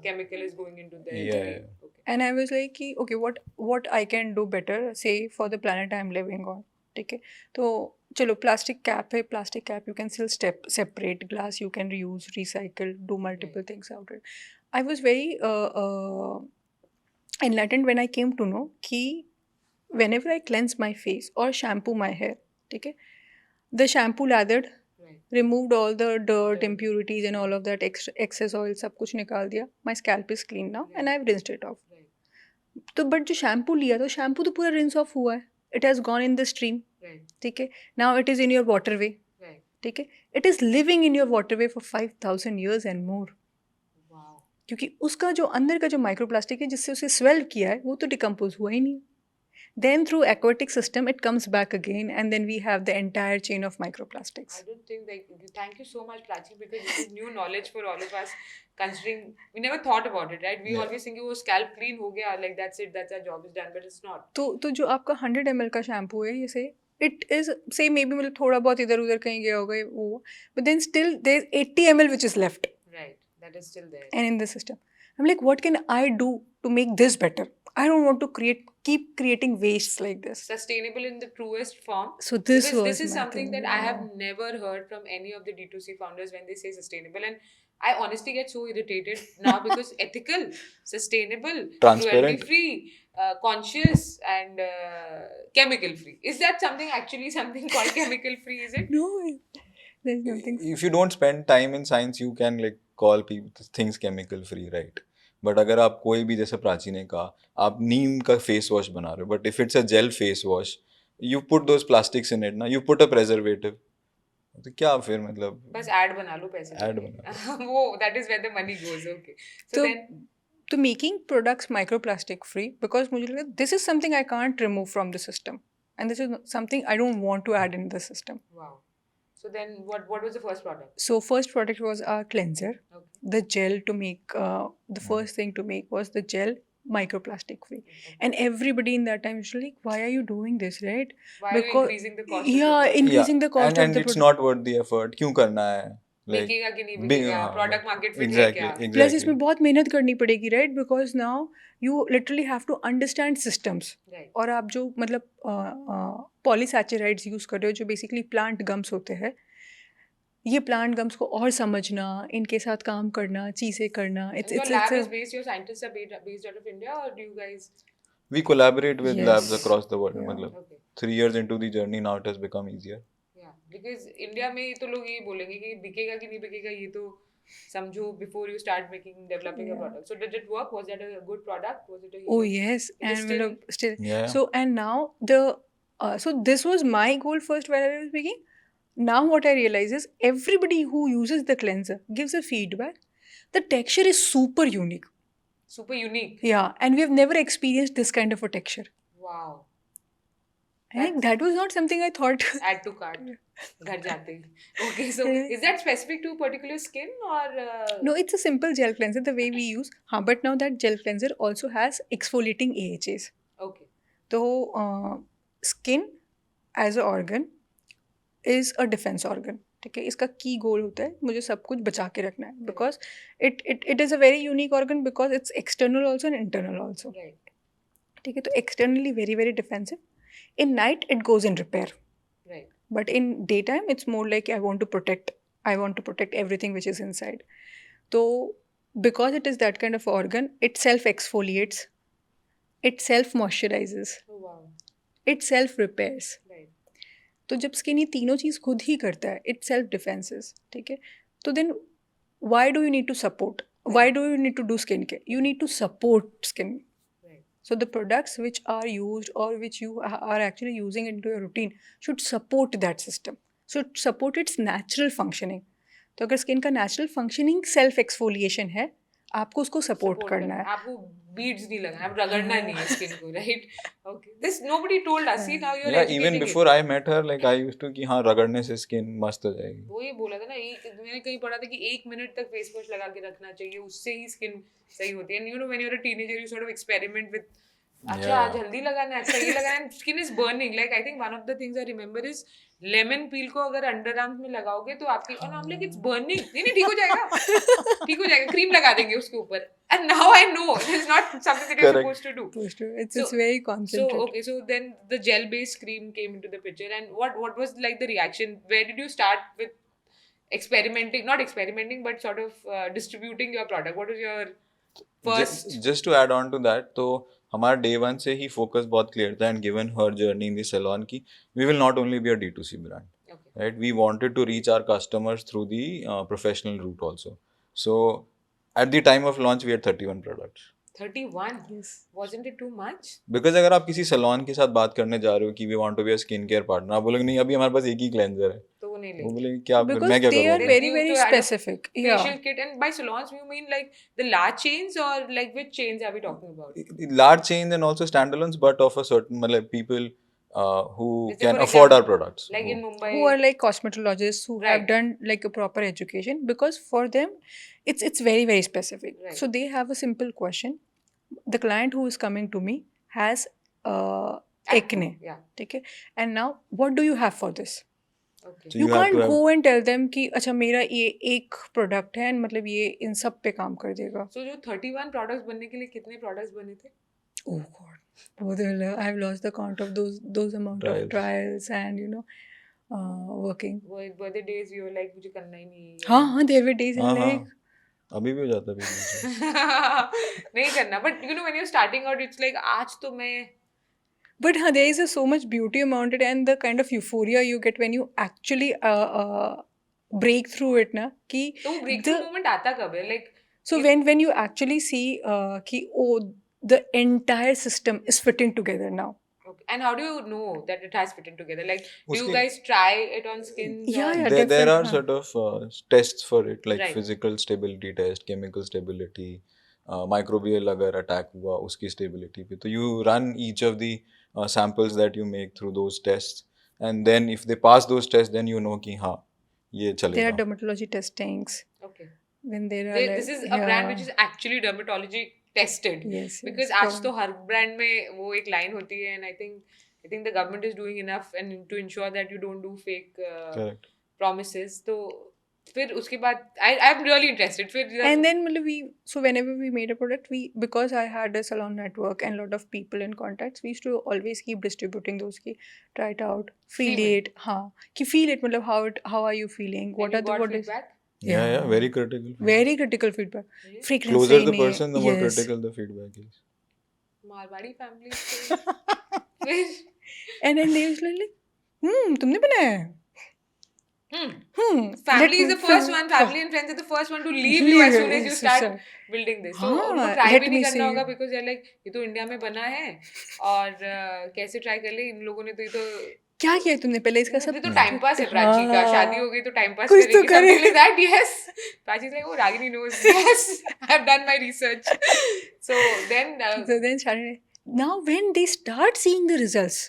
chemical is going into their Yeah, cream. yeah. Okay. And I was like कि okay, what I can do better, say for the planet I'm living on. ठीक है, तो चलो plastic cap है, plastic cap you can still separate, glass you can reuse, recycle, do multiple things out it. I was very enlightened when I came to know कि whenever I cleanse my face or shampoo my hair, ठीक है, the shampoo lathered, Right. removed all the dirt, Dirt. impurities and all of that excess oil, सब कुछ निकाल दिया. My scalp is clean now and I've rinsed it off. Right. तो but जो shampoo लिया तो शैम्पू तो पूरा रिंस ऑफ हुआ है, it has gone in the stream. Right. ठीक है, now it is in your waterway. Right. ठीक है, it is living in your waterway for 5000 years and more. Wow. क्योंकि उसका जो अंदर का जो माइक्रोप्लास्टिक है जिससे उसे स्वेल किया है वो तो डिकम्पोज हुआ ही नहीं. Then through aquatic system it comes back again and then we have the entire chain of microplastics. I don't think thank you so much, Prachi, because this is new knowledge for all of us. Considering we never thought about it, right? We Yeah. always think, oh, scalp clean हो गया, like that's it, that's our job is done, but it's not. तो जो आपका 100 ml का shampoo है, ये से it is से मे बी मतलब थोड़ा बहुत इधर उधर कहीं गया होगा वो, but then still there is 80 ml which is left Right. That is still there. and in the system. I'm like, what can I do to make this better? I don't want to keep creating wastes like this. Sustainable in the truest form. So this Because was this is my something thing. that I have never heard from any of the D2C founders when they say sustainable, and I honestly get so irritated now because ethical, sustainable, Transparent. cruelty free, conscious, and chemical free. Is that something called chemical free? Is it? No, there's nothing. If you don't spend time in science, you can like call things chemical free, right? But अगर आप कोई भी, जैसे प्राची ने कहा, आप नीम का face wash बना रहे हो, but if it's a jail face wash, you put those plastics in it ना, यू पुट अ प्रेजर्वेटिव, तो क्या फिर मतलब बस ऐड बना लो पैसे Ad देके. वो that is where the money goes. Okay. So तो then to making products microplastic free, because मुझे लगा this is something I can't remove from the system and this is something I don't want to add in the system. wow. So then what was the first product? So first product was our cleanser. Okay. The gel to make, the first thing to make was the gel microplastic free. And everybody in that time was like, why are you doing this, right? Why are you Because- increasing the cost? Yeah, increasing the cost and of the it's product. not worth the effort. क्यों करना है? Like बिकेगा कि नहीं big- बिकेगा, हाँ, product market fit है exactly, क्या? exactly. Plus इसमें बहुत मेहनत करनी पड़ेगी, right? Because now you literally have to understand systems. Right. और आप जो मतलब पॉलीसैचराइड्स यूज़ कर रहे हो जो बेसिकली प्लांट गम्स होते हैं, ये प्लांट गम्स को और समझना, इनके साथ काम करना, चीज़ें करना, And it's your lab it's is based, your scientists are based out of India, or do you guys? We collaborate with Yes. labs across the world. Yeah. मतलब Okay. 3 years into the journey, now it has become easier. Yeah. Because India में तो लोग ये बोलेंगे कि बिकेगा कि नहीं बिकेगा, ये तो समझो before you start developing a Yeah. product. So did it work? Was that a good product? Was it a oh hero? yes, It is and still- मतलब still Yeah. so and now the so this was my goal first when I was speaking. Now what I realize is everybody who uses the cleanser gives a feedback. The texture is super unique. Super unique. Yeah, and we have never experienced this kind of a texture. Wow. And that was not something I thought. Add to cart. घर जाते ही. Okay, so is that specific to particular skin or? No, it's a simple gel cleanser the way we use. But now that gel cleanser also has exfoliating AHAs. Okay. So skin as an organ is a defense organ. ठीक है, इसका की गोल होता है मुझे सब कुछ बचा के रखना है, because it is a very unique organ because it's external also and internal also. Right. ठीक है, तो externally very very defensive. In night it goes in repair, Right. but in daytime it's more like I want to protect everything which is inside. So because it is that kind of organ, it self exfoliates, it self moisturizes, Oh, wow. it self repairs. Right. तो जब skin ये तीनों चीज़ खुद ही करता है, it self defences, ठीक है, तो then why do you need to support, why do you need to do skin care, you need to support skin. Right. So the products which are used or which you are actually using into your routine should support that system, should support its natural functioning. तो अगर skin का natural functioning self exfoliation है, आपको उसको support करना है. आपको beads नहीं लगाना, आप रगड़ना नहीं है स्किन को, right? Okay, this nobody told us. See now you are Yeah, educating even before I met her, like I used to कि हाँ रगड़ने से स्किन मस्त हो जाएगी. वो ये बोला था ना, मैंने कहीं पढ़ा था कि 1 मिनट तक फेस वॉश लगा के रखना चाहिए, उससे ही स्किन सही होती है. And you know when you are a teenager you sort of experiment with, अच्छा आज हल्दी लगाना है, अच्छा ये लगाना है, skin is burning. Like I think one of the things I remember is lemon peel को अगर अंडर आर्म्स में लगाओगे तो आपकी, और हम लाइक इट्स बर्निंग, नहीं ठीक हो जाएगा, ठीक हो जाएगा, क्रीम लगा देंगे उसके ऊपर. And now I know this is not something that you are supposed to do. It's very So concentrated. okay, so then the gel-based cream came into the picture, and what was like the reaction? Where did you start with experimenting? Not experimenting, but sort of distributing your product. What was your first? Just to add on to that, तो हमारा day one से ही focus बहुत clear था and given her journey in the salon की we will not only be a D2C brand, Okay. right? We wanted to reach our customers through the professional route also. So at the time of launch we had 31 products. 31. Yes. Wasn't it too much? Because अगर आप किसी salon के साथ बात करने जा रहे हो कि we want to be a skin care partner, आप बोलोगे नहीं अभी हमारे पास एक ही क्लेंजर है, तो वो नहीं वो लेंगे. बोलेंगे क्या Because मैं क्या they are करूँ. very, You very to add a specific. Yeah. Facial kit, and by salons you mean like the large chains, or like which chains are we talking about? Large chains and also standalones, but of a certain मतलब people who Let's say can for afford our example, products. Like in Mumbai. Who are like cosmetologists who have Right. done like a proper education, because for them it's very, very specific. Right. So they have a simple question. The client who is coming to me has acne, Yeah. ठीक है, and now what do you have for this? Okay. So You you have can't to have- go and tell them कि अच्छा मेरा ये एक product है and मतलब ये इन सब पे काम कर देगा. So जो 31 products बनने के लिए कितने products बने थे? Oh God, I've lost the count of those amount of Trials. trials and working. Were the days you were like मुझे करना ही नहीं है? हाँ, there were days हाँ and हाँ like अभी भी हो जाता है बीच बीच में. नहीं करना, but you know when you're starting out it's like आज तो मैं, but there is so much beauty around it and the kind of euphoria you get when you actually break through it ना कि तो वो breakthrough the- moment आता कब है? Like so when you actually see कि oh the entire system is fitting together now. okay. And how do you know that it has fitted together? Like do you उसके- guys try it on skin? Yeah, yeah. there different, are हाँ. sort of tests for it, like Right. physical stability test, chemical stability, microbial अगर attack हुआ उसकी stability पे, तो you run each of the samples that you make through those tests, and then if they pass those tests then you know कि हाँ ये There are चलेगा. dermatology testings. Okay. Then there are This is a brand which is actually dermatology tested. yes, Because आज तो हर brand में वो एक line होती है, and I think the government is doing enough and to ensure that you don't do fake Correct. promises. तो फिर उसके बाद I'm really interested. फिर and then मतलब so whenever we made a product, because I had a salon network and a lot of people in contacts, we used to always keep distributing those ki try it out, feel Feel it, हाँ कि feel it मतलब how are you feeling, and you got what is feedback? Yeah, very critical. very critical feedback. Really? Fragrance Closer सही the नहीं है. person, the more Yes. critical the feedback is. Marwari family से फिर And then they was like तुमने बनाया है? family is the first one, family and friends are the first one to leave you as soon as you start building this. So हाँ, उनको try let भी नहीं me करना see. होगा because they're like ये तो इंडिया में बना है और कैसे try कर ले, इन लोगों ने तो ये तो क्या किया तुमने पहले इसका सब ये तो टाइम पास है प्राची का, हाँ. शादी हो गई तो टाइम पास कुछ तो करेगी, something करे. like that. Yes, Prachi is like, oh Ragini knows. Yes, I have done my research. So then So then started, now when they start seeing the results,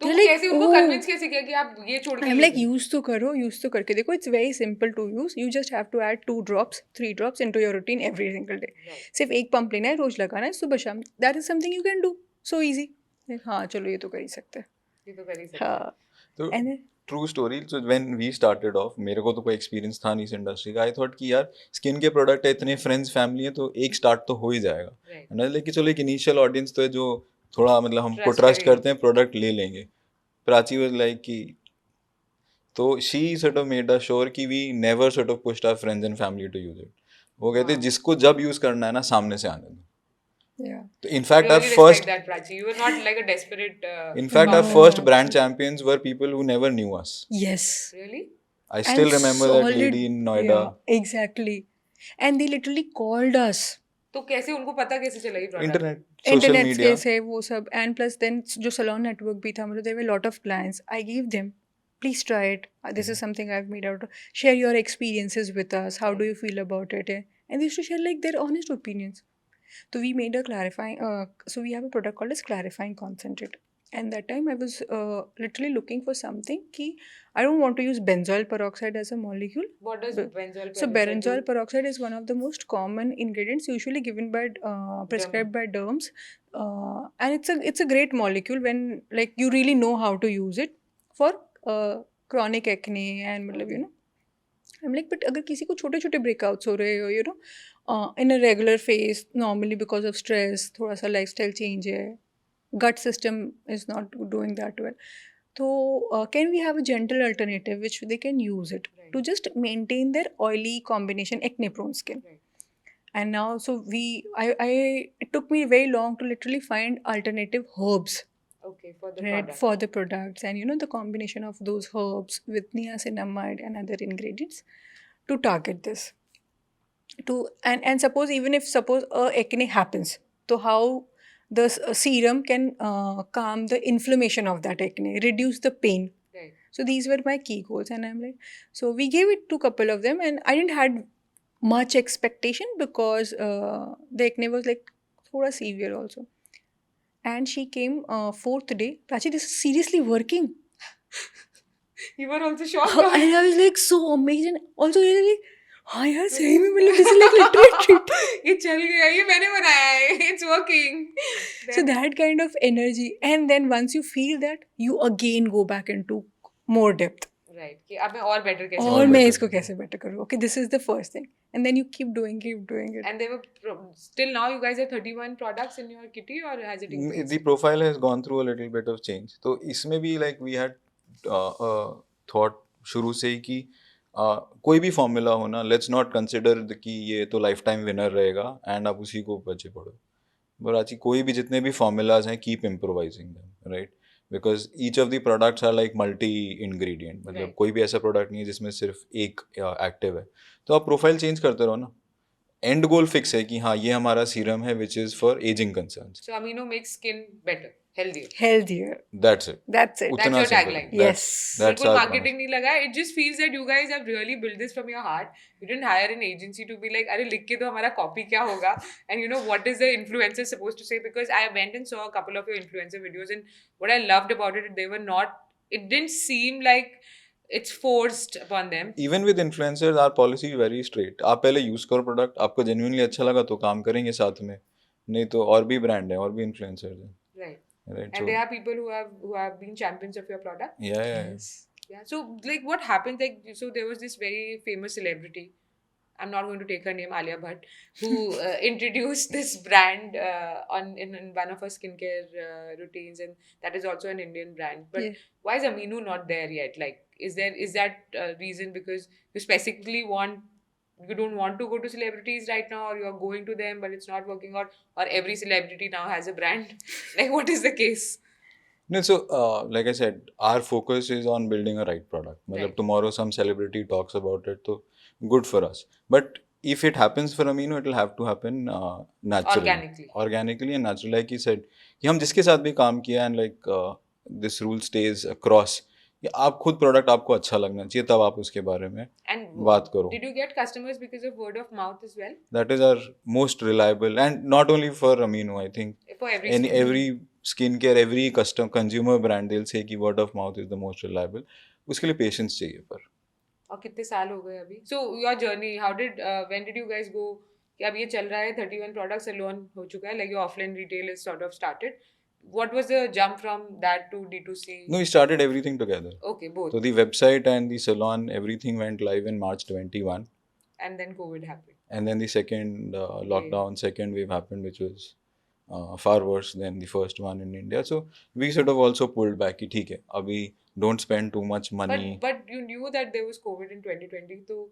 तो they're like, कैसे उनको oh. Convince कैसे किया कि आप ये छोड़ के I'm ले like, लो? use तो करो, use तो करके देखो. It's very simple to use. You just have to add 2 drops, 3 drops into your routine every single day. Right. सिर्फ एक पंप लेना है, रोज लगाना है, सुबह शाम. That is something you can do. So easy. Like, हाँ चलो ये तो कर ही सकते हैं. ये तो कर ही सकते हैं. हाँ. तो And then true story. So when we started off, मेरे को तो कोई एक्सपीरियंस था नहीं इस इंडस्ट्री का. आई थॉट कि यार स्किन के प्रोडक्ट है, इतने फ्रेंड्स फैमिली है, तो एक स्टार्ट तो हो ही जाएगा. Right. एंड लेकिन चलो एक इनिशियल ऑडियंस तो है जो थोड़ा मतलब हमको Trust ट्रस्ट करेगी. करते हैं, प्रोडक्ट ले लेंगे. प्राची वाज लाइक कि, तो she sort of made us sure कि we never sort of pushed our friends and family to use it. वो कहते हाँ. जिसको जब यूज करना है ना सामने से आने दो. Yeah. तो in fact our Really respect first that, Prachi. You were not like a desperate in fact our No, first founder. Brand absolutely. Champions were people who never knew us. Yes. Really? I And still remember that solid. lady in Noida. Yeah, exactly. And they literally called us. तो कैसे उनको पता कैसे चला ये product? Internet, social internet media. के से वो सब एंड प्लस देन जो सलोन नेटवर्क भी था मतलब there were lot of clients I give them please try it this is something I have made out share your experiences with us how do you feel about it and they used to share like their honest opinions. So we made a clarifying so we have a product called as clarifying concentrate, and that time I was literally looking for something ki I don't want to use benzoyl peroxide as a molecule. What does But- benzoyl So peroxide benzoyl do? peroxide is one of the most common ingredients usually given by prescribed by derms, and it's a great molecule when like you really know how to use it for chronic acne and मतलब you know I'm like but अगर किसी को छोटे छोटे breakouts हो रहे हो you know in a regular phase normally because of stress थोड़ा सा lifestyle change है gut system is not doing that well. So can we have a gentle alternative which they can use it Right. to just maintain their oily combination acne prone skin. Right. And now so it took me very long to literally find alternative herbs Okay, for the right product. for the products, and you know the combination of those herbs with niacinamide and other ingredients to target this to and suppose even if suppose acne happens, so how the serum can calm the inflammation of that acne, reduce the pain. Right. So these were my key goals, and I'm like, so we gave it to a couple of them, and I didn't had much expectation because the acne was like thoda severe also. And she came fourth day. Prachi, this is seriously working. You were also shocked. And I was like so amazing. Also, really like, हाँ यार सही में मतलब this is like literally treat. ये चल गया, ये मैंने बनाया है, it's working. So that kind of energy, and then once you feel that, you again go back into more depth. Right. कि अब मैं और better कैसे और और मैं better इसको करूँ. कैसे better करूँ? Okay, this is the first thing, and then you keep doing it. And they were still now you guys have 31 products in your kitty, or has it increased? The profile has gone through a little bit of change. तो इसमें भी like we had thought शुरू से ही कि कोई भी formula हो ना, लेट्स नॉट कंसिडर कि ये तो लाइफ टाइम विनर रहेगा एंड आप उसी को बचे पड़ो. बराची कोई भी जितने भी फॉर्मूलाज हैं keep improvising them, right? Because each of the products are like multi ingredient. मतलब Right. कोई भी ऐसा प्रोडक्ट नहीं है जिसमें सिर्फ एक एक्टिव है. तो आप प्रोफाइल चेंज करते रहो ना. एंड गोल फिक्स है कि हाँ ये हमारा सीरम है which is for ageing concerns. So amino makes skin better, healthier. Healthier. That's it. That's it. उतना your simple. tagline. Yes. That's बिल्कुल our marketing नहीं लगा. It just feels that you guys have really built this from your heart. You didn't hire an agency to be like, अरे लिख के तो हमारा copy क्या होगा? And you know what is the influencer supposed to say? Because I went and saw a couple of your influencer videos, and what I loved about it, they were not. It didn't seem like it's forced upon them. Even with influencers our policy very straight. आप पहले use करो product, आपको genuinely अच्छा लगा तो काम करेंगे साथ में, नहीं तो और भी ब्रांड है और भी इन्फ्लुएंसर्स हैं, Right. Right? And there are people who have been champions of your product. या Yes. Yeah. So like what happened? Like so there was this very famous celebrity. I'm not going to take her name, Alia Bhatt, who introduced this brand in one of her skincare routines, and that is also an Indian brand. But Yeah. why is Aminu not there yet? Like, is that reason because you specifically you don't want to go to celebrities right now, or you're going to them but it's not working out, or every celebrity now has a brand? Like, what is the case? No, so like I said, our focus is on building a right product. मतलब Right. tomorrow some celebrity talks about it, so good for us. But if it happens for Amino, it will have to happen naturally, Organically. and naturally. Like he said, कि हम जिसके साथ भी काम किया and like this rule stays across. कि आप खुद प्रोडक्ट आपको अच्छा लगना चाहिए तब आप उसके बारे में And बात करो. did you get customers because of word of mouth as well? That is our most reliable, and not only for Amino, I think For every skin? every skincare, every consumer brand, they'll say कि word of mouth is the most reliable. उसके लिए patience चाहिए पर. और कितने साल हो गए अभी? So your journey, when did you guys go कि अब ये चल रहा है 31 products alone हो चुका है, like your offline retail is sort of started. What was the jump from that to D2C? No, we started everything together. Okay, both. So the website and the salon, everything went live in March 21. And then COVID happened. And then the second lockdown, second wave happened, which was far worse than the first one in India. So we sort of also pulled back कि ठीक है, अभी don't spend too much money. But you knew that there was COVID in 2020, so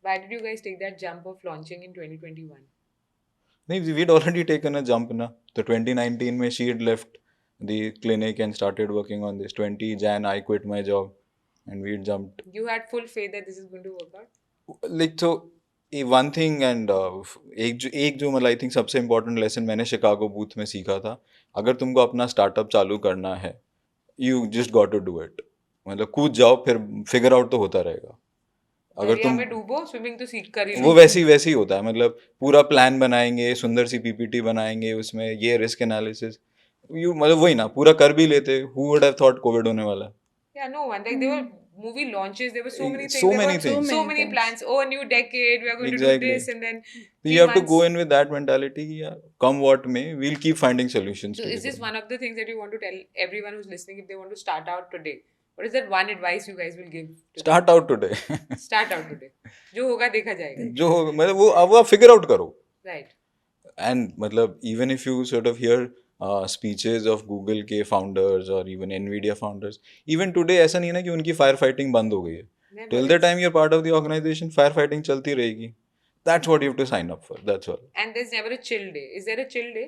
Why did you guys take that jump of launching in 2021? नहीं, we'd already taken a jump ना. तो 2019 में she had left the clinic and started working on this. 20 Jan I quit my job and we jumped. You had full faith that this is going to work out? Like so one thing and एक जो मतलब I think सबसे important lesson मैंने Chicago booth में सीखा था, अगर तुमको अपना स्टार्टअप चालू करना है you just got to do it. मतलब कूद जाओ, फिर फिगर आउट तो होता रहेगा. अगर दरिया तुम में डूबो, स्विमिंग तो सीख कर ही वो लो। वैसे ही होता है. मतलब पूरा प्लान बनाएंगे, सुंदर सी पीपीटी बनाएंगे, उसमें ये रिस्क एनालिसिस यू मतलब वही ना पूरा कर भी लेते. Who would have thought Covid होने वाला है. Yeah, no one. Like there were movie launches, there were so many things. So There many were things. so So many many things. plans. Oh, a new decade, we are going to do Exactly. this, and then So few you have to months. go in with that mentality. Yeah, come what may, we'll keep finding solutions. So is this one of the things that you want to tell everyone who's listening if they want to start out today? What is that one advice you guys will give? To Start out today. them? Start out today. जो होगा देखा जाएगा. जो मतलब वो आप figure out करो. Right. And मतलब even if you sort of hear speeches of Google के founders or even Nvidia founders, even today ऐसा नहीं है ना कि उनकी फायर फाइटिंग बंद हो गई है. Never. Till the time you're part of the organization, fire fighting चलती रहेगी. That's what you have to sign up for. That's all. And there's never a chill day. Is there a chill day?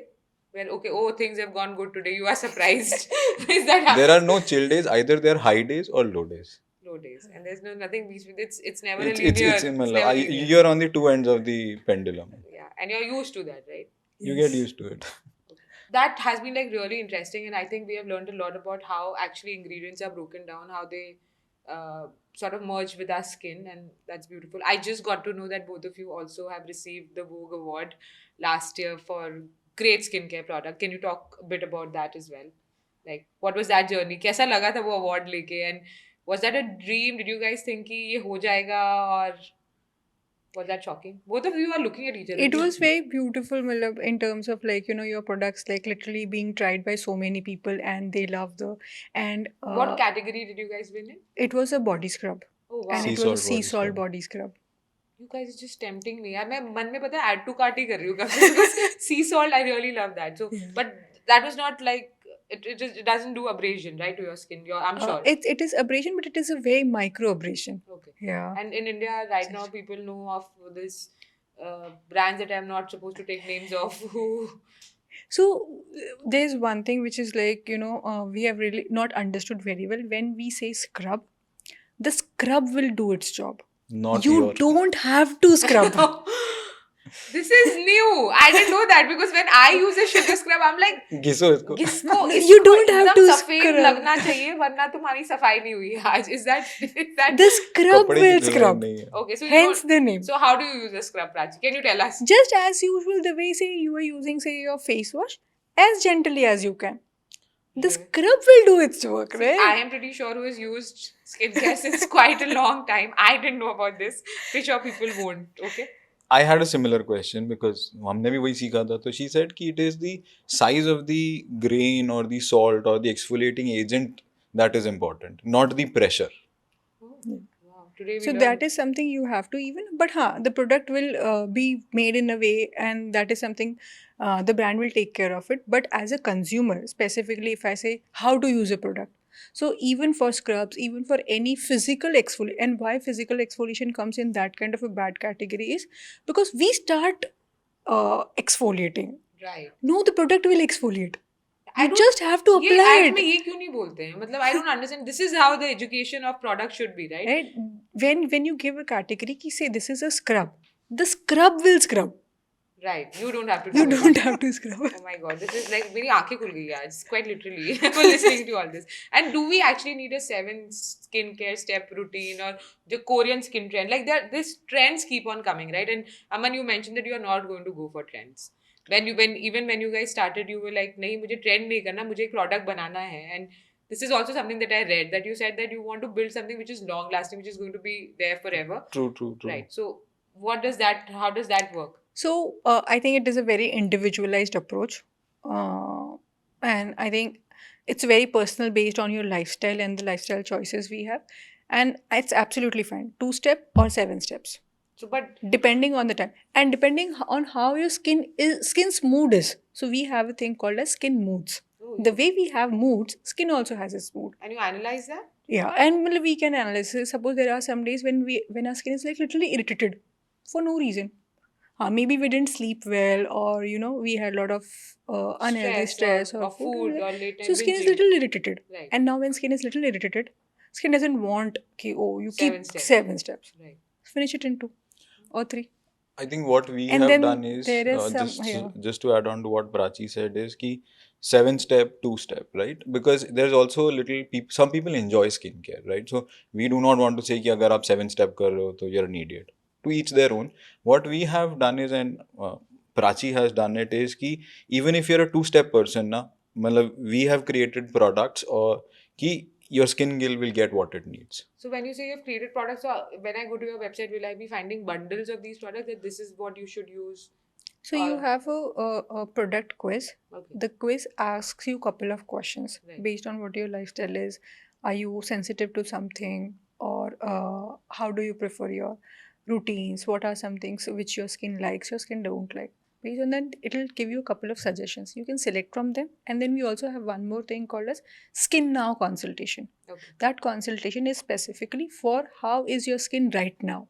Where, okay, oh, things have gone good today. You are surprised. Is that There are no chill days. Either they are high days or low days. low days? And there's nothing between. It's never It's a linear. it's never मतलब, linear. you're on the two ends of the pendulum. Yeah, and you're used to that, right? You get used to it. That has been like really interesting, and I think we have learned a lot about how actually ingredients are broken down, how they sort of merge with our skin, and that's beautiful. I just got to know that both of you also have received the Vogue Award last year for great skincare product. Can you talk a bit about that as well? Like, what was that journey? कैसा लगा था वो award लेके, and was that a dream? Did you guys think कि ये हो जाएगा, or was that shocking? Both of you are looking at each other. It was very beautiful, Malab, in terms of like, you know, your products like literally being tried by so many people and they love the and What category did you guys win in? it was a body scrub Oh wow. and Sea it salt was a sea body salt scrub. body scrub. You guys are just tempting me. यार मैं मन में पता है add to cart ही कर रही हूँ कभी because sea salt I really love that. So Yeah. but that was not like it doesn't do abrasion right to your skin. I'm sure. It is abrasion, but it is a very micro abrasion. Okay. Yeah. And in India right now people know of this brands that I'm not supposed to take names of who. So there's one thing which is like, you know, we have really not understood very well. When we say scrub, the scrub will do its job. Not You your. don't have to scrub. This is new. I didn't know that because when I use a sugar scrub, I'm like, घिसो इसको. किसको You इसको don't have एकदम to सफेद scrub. लगना चाहिए वरना तुम्हारी सफाई नहीं हुई आज. Is that The scrub कपड़े की will धुलाई scrub. नहीं है. okay? So you Hence don't- the name. So how do you use a scrub, Prachi? Can you tell us? Just as usual, the way say you are using say your face wash, as gently as you can. The Yeah. scrub will do its work, right? I am pretty sure who has used skincare since quite a long time. I didn't know about this. Pretty sure people won't. Okay. I had a similar question because हमने भी वही सीखा था. तो she said कि it is the size of the grain or the salt or the exfoliating agent that is important, not the pressure. Oh, wow. Today we So learned. that is something you have to even, but the product will be made in a way, and that is something the brand will take care of it. But as a consumer, specifically, if I say how to use a product, so even for scrubs, even for any physical exfoliation, and why physical exfoliation comes in that kind of a bad category is because we start exfoliating. right. No, the product will exfoliate. I You don't- just have to ये apply ad it. में ये क्यों नहीं बोलते हैं? मतलब I don't understand. This is how the education of product should be, right? Right? When you give a category, ki say this is a scrub, the scrub will scrub. Right. You don't have to. You do it. don't have to scrub. Oh my god, this is like मेरी आंखें खुल गई आज, quite literally for listening to all this. And do we actually need a 7 skincare step routine or the Korean skin trend? Like these trends keep on coming, right? And Aman, you mentioned that you are not going to go for trends. When you guys started, you were like, नहीं मुझे trend नहीं करना, मुझे एक product बनाना है. And this is also something that I read, that you said that you want to build something which is long lasting, which is going to be there forever. True. Right. So how does that work? So I think it is a very individualized approach, and I think it's very personal based on your lifestyle and the lifestyle choices we have, and it's absolutely fine. 2-step or 7 steps, So but depending on the time and depending on how your skin's mood is. So we have a thing called as skin moods. oh, The way we have moods, skin also has its mood. and you analyze that? Yeah, and well, we can analyze. Suppose there are some days when our skin is like literally irritated for no reason. Maybe we didn't sleep well, or we had a lot of unhealthy Stress stress or or food. food or late So night skin is binging. little irritated. Right. And now when skin is little irritated, skin doesn't want you Seven keep steps. 7 steps. Right. Finish it in 2 or 3. I think what we And have then done is there is some yeah. just to add on to what Prachi said is ki 7 step, 2 step, right? Because there's also a little some people enjoy skincare, right? So we do not want to say कि अगर आप 7 step कर रहे हो तो you're an idiot. To each their own. What we have done is, and Prachi has done it, is कि even if you're a 2 step person ना, मतलब we have created products or कि your skin will get what it needs. So when you say you've created products, so when I go to your website, will I be finding bundles of these products that this is what you should use? So you have a product quiz. Okay. The quiz asks you a couple of questions Right. based on what your lifestyle is. Are you sensitive to something, or how do you prefer your routines? What are some things which your skin likes, your skin don't like? Based on that, it'll give you a couple of suggestions. You can select from them, and then we also have one more thing called as Skin Now consultation. Okay. That consultation is specifically for how is your skin right now.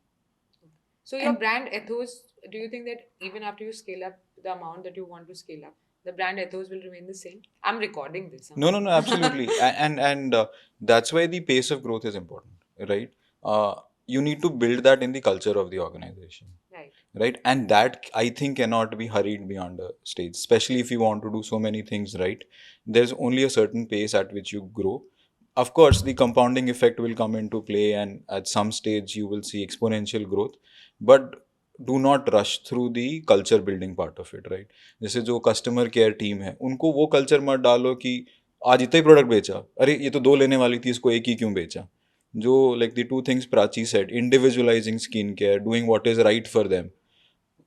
So your And- brand ethos, do you think that even after you scale up the amount that you want to scale up, the brand ethos will remain the same? I'm recording this. huh? No, absolutely. And that's why the pace of growth is important, right? You need to build that in the culture of the organization, Right. right? And that, I think, cannot be hurried beyond a stage, especially if you want to do so many things right. There's only a certain pace at which you grow. Of course, the compounding effect will come into play, and at some stage you will see exponential growth. But do not rush through the culture building part of it, right? जैसे जो customer care team है, उनको वो culture मत डालो कि आज इतना ही प्रोडक्ट बेचा, अरे ये तो 2 लेने वाली थी, इसको एक ही क्यों बेचा. जो like the 2 things Prachi said, individualizing skincare, doing what is right for them,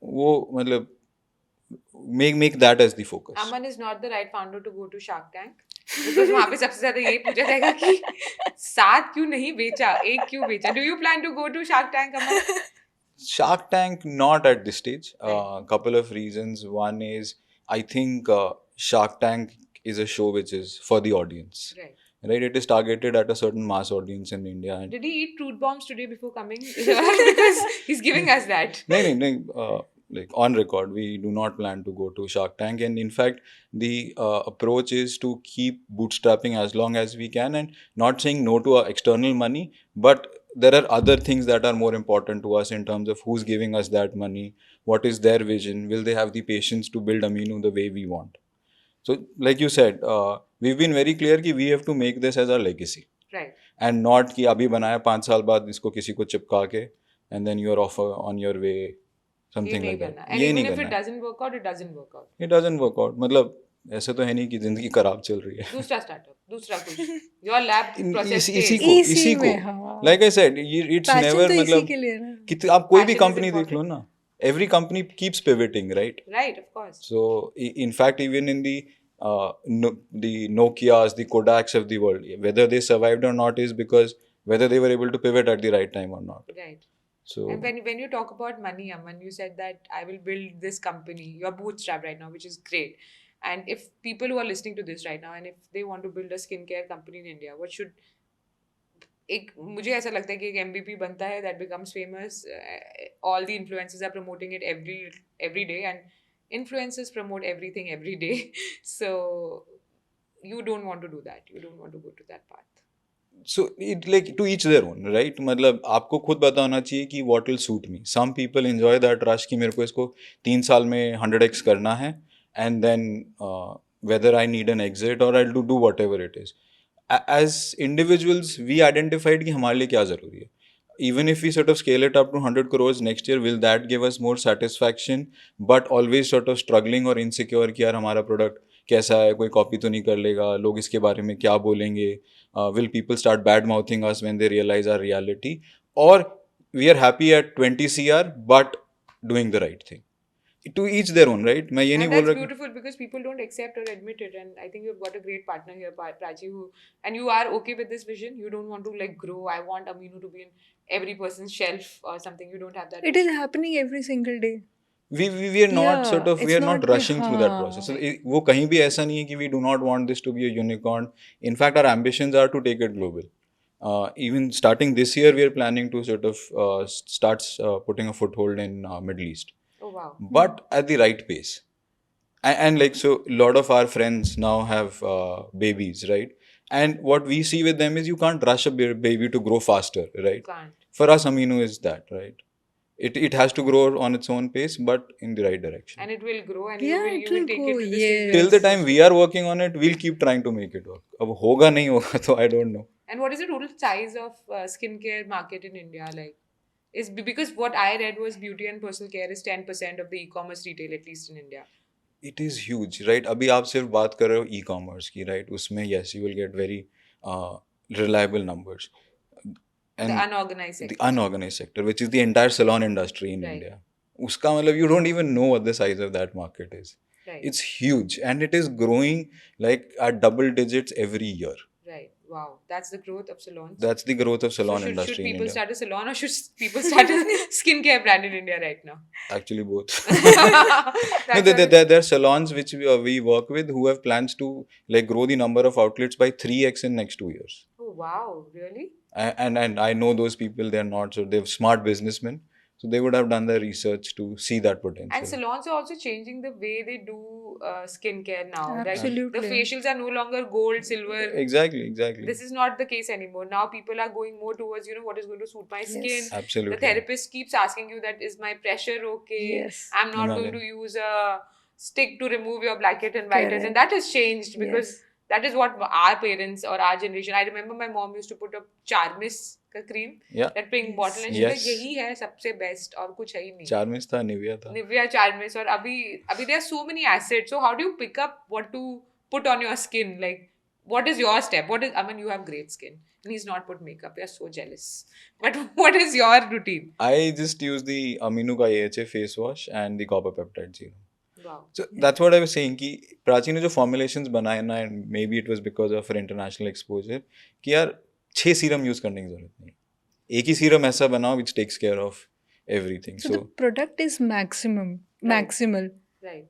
वो मतलब make that as the focus. Aman is not the right founder to go to Shark Tank. Because वहाँ पे सबसे ज्यादा यही पूछा जाएगा कि 7 क्यों नहीं बेचा, 1 क्यों बेचा. Do you plan to go to Shark Tank, Aman? Shark Tank, not at this stage. Right. Couple of reasons. One is, I think Shark Tank is a show which is for the audience. Right. Right? It is targeted at a certain mass audience in India. And Did he eat truth bombs today before coming? Because he's giving us that. no, like on record, we do not plan to go to Shark Tank. And in fact, the approach is to keep bootstrapping as long as we can, and not saying no to external money, but there are other things that are more important to us in terms of who's giving us that money, what is their vision, will they have the patience to build Aminu the way we want. So, like you said, we've been very clear कि we have to make this as our legacy. Right. And not कि अभी बनाया 5 साल बाद इसको किसी को चिपका के and then you're off on your way, ये something नहीं like that. करना. And ये even नहीं if it करना है. doesn't work out, it doesn't work out. It doesn't work out. मतलब ऐसे तो है नहीं कि जिंदगी खराब चल रही है. दूसरा startup, दूसरा कुछ. Your lab process इसी change. को इसी को हाँ. like I said, it's Passion never तो इसी मतलब के लिए ना. कि आप कोई भी Passion is कंपनी देख लो important. ना, every company keeps pivoting, right? Right, of course. So in fact, even in the Nokias, the Kodaks of the world, whether they survived or not is because whether they were able to pivot at the right time or not. Right. So And when you talk about money, Aman, you said that I will build this company. You're bootstrapped right now, which is great. And if people who are listening to this right now, and if they want to build a skincare company in India, what should एक मुझे ऐसा लगता है कि एक MVP बनता है that becomes famous. All the influencers are promoting it every day, and influencers promote everything every day. So you don't want to do that. You don't want to go to that path. so it like to each their own, right? मतलब आपको खुद पता होना चाहिए कि what will suit me. Some people enjoy that rush कि मेरे को इसको 3 साल में 100x करना है, and then whether I need an exit or I'll do whatever it is. As individuals, we identified कि हमारे लिए क्या ज़रूरी है. Even if we sort of scale it up to 100 crores next year, will that give us more satisfaction? But always sort of struggling or insecure कि यार हमारा product कैसा है, कोई कॉपी तो नहीं कर लेगा, लोग इसके बारे में क्या बोलेंगे, will people start bad mouthing us when they realize our reality, or we are happy at 20 CR but doing the right thing. To each their own, right? मैं ये नहीं And बोल that's रहा beautiful because people don't accept or admit it. And I think you've got a great partner here, Prachi, and you are okay with this vision. You don't want to like grow. I want Aminu to be in every person's shelf or something. You don't have that. It is happening every single day. we are not Yeah, sort of we it's are not not rushing through that हाँ. process. So वो कहीं भी ऐसा नहीं है कि we do not want this to be a unicorn. In fact, our ambitions are to take it global. Even starting this year, we are planning to sort of start putting a foothold in Middle East, Oh wow. but at the right pace. And like, so a lot of our friends now have babies, right? And what we see with them is you can't rush a baby to grow faster, right? Can't. For us, Amino is that, right? It has to grow on its own pace, but in the right direction. And it will grow, and Yeah, you it will will take go, it to the stage. Till yes. the time we are working on it, we'll keep trying to make it work. अब होगा नहीं होगा तो I don't know. And what is the total size of skincare market in India? Like, is because what I read was beauty and personal care is 10% of the e-commerce retail, at least in India. It is huge, right? अभी आप सिर्फ बात कर रहे हो e-commerce की, right? उसमें yes, you will get very reliable numbers. The unorganized sector. The unorganized sector, which is the entire salon industry in Right. India. उसका मतलब you don't even know what the size of that market is. Right. It's huge and it is growing like at double digits every year. Right. Wow. That's the growth of salons. That's the growth of So salon should industry in people India. start a salon, or should people start a skincare brand in India right now? Actually, both. That's No, what there are salons which we work with who have plans to like grow the number of outlets by 3x in next 2 years. Oh wow, really? And I know those people. They're not, so they're smart businessmen. So they would have done the research to see that potential. And salons are also changing the way they do skincare now. Like Absolutely. the facials are no longer gold, silver. Exactly. This is not the case anymore. Now people are going more towards, what is going to suit my Yes. skin. Absolutely. The therapist keeps asking you that, is my pressure okay? Yes. I'm not going to use a stick to remove your blackhead and whitehead. Correct. And that has changed because Yes. that is what our parents or our generation. I remember my mom used to put a Charmis ka cream, Yeah. that pink Yes. bottle, and she's Yes. like, यही है सबसे best और कुछ है ही नहीं. Charmis था, Nivea था. Nivea, Charmis, और अभी there are so many assets. So how do you pick up what to put on your skin? Like, what is your step? I mean, you have great skin, and he's not put makeup. We are so jealous. But what is your routine? I just use the Aminu का AHA face wash and the copper peptide serum. Wow. So that's what I was saying कि प्राची ने जो formulations बनाए ना, and maybe it was because of her international exposure, कि यार 6 serum use करने की जरूरत नहीं. एक ही सीरम ऐसा बनाओ which takes care of everything. So the product is maximal. Right.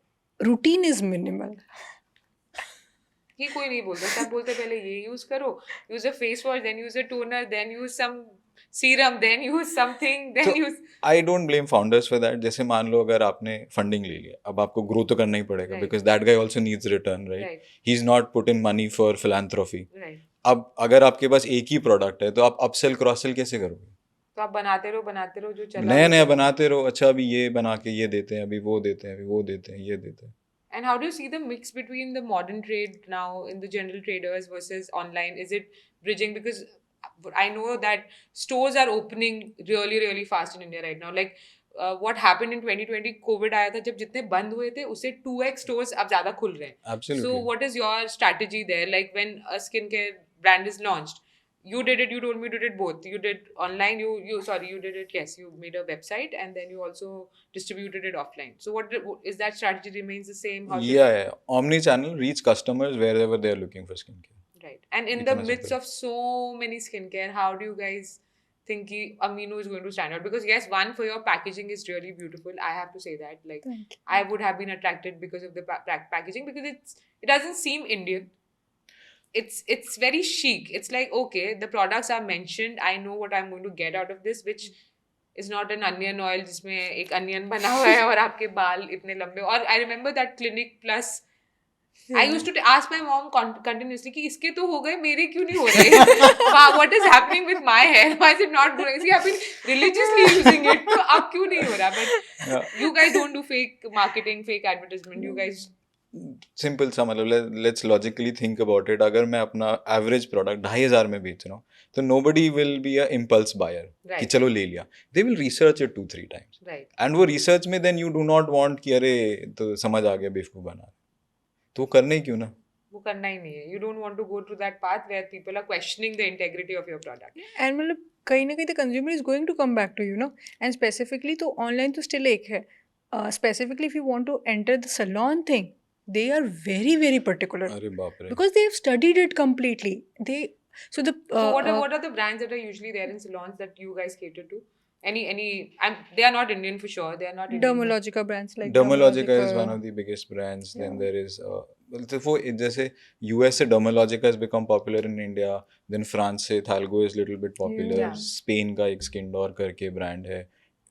Routine is minimal. ये कोई नहीं बोलता. सब बोलते पहले ये use करो. Use a face wash, then use a toner, then use some serum, then use something, then So, use. I don't blame founders for that. जैसे मान लो अगर आपने फंडिंग ले लिया, अब आपको ग्रो तो करना ही पड़ेगा, Right. because that guy also needs return, right? Right. He's not put in money for philanthropy. Right. अब अगर आपके पास एक ही प्रोडक्ट है तो आप अपसेल क्रॉस सेल कैसे करोगे? तो आप बनाते रहो जो चला. नया नया बनाते रहो. अच्छा अभी ये बना के ये देते हैं, अभी वो देते हैं, अभी वो देते हैं, ये देते हैं. And how do you see the mix between the modern trade now in the general traders versus online? Is it bridging? Because I know that stores are opening really, really fast in India right now. Like what happened in 2020, COVID आया था, जब जितने बंद हुए थे उससे 2x stores अब ज़्यादा खुल रहे हैं. Absolutely. So what is your strategy there? Like when a skincare brand is launched, you did it. You told me you did it both. You did online. You did it. Yes, you made a website and then you also distributed it offline. So what is that strategy remains the same? How do you- Yeah. Omni-channel, reach customers wherever they are looking for skincare. Right. And in the Itna midst simple. of so many skincare, how do you guys think ki Amino is going to stand out? Because yes, one, for your packaging is really beautiful. I have to say that. Like, Thank you. I would have been attracted because of the packaging, because it doesn't seem Indian. It's very chic. It's like, okay, the products are mentioned. I know what I'm going to get out of this, which is not an onion oil जिसमें एक onion बना हुआ है और आपके बाल इतने लंबे. और I remember that Clinic Plus. I used to ask my mom continuously कि इसके तो हो गए, मेरे क्यों नहीं हो रहे? What is happening with my hair? Why is it not growing? See, I've been religiously using it. तो अब क्यों नहीं हो रहा? But Yeah. you guys don't do fake marketing, fake advertisement. You guys. Simple सा मतलब let's logically think about it. अगर मैं अपना एवरेज प्रोडक्ट 2,500 में बेच रहा हूँ तो nobody will be a impulse buyer कि Right. चलो ले लिया. They will research it 2-3 times. Right. And वो रिसर्च में then you do not want कि अरे तो समझ आ गया बेवकूफ बना, तो करने ही क्यों ना. वो करना ही नहीं है. You don't want to go through that path where people are questioning the integrity of your product. And मतलब कहीं ना कहीं the consumer is going to come back to you, and specifically तो online तो still एक है. Specifically if you want to enter the salon thing, they are very, very particular अरे बाप रे. because they have studied it completely. So So what are the brands that are usually there in salons that you guys cater to? They are not Indian for sure. They are not Indian. Dermalogica brands like Dermalogica is one of the biggest brands. Then Yeah. there is तो वो जैसे US से Dermalogica has become popular in India. Then France से Thalgo is little bit popular. Yeah. Spain का एक Skindor करके brand है.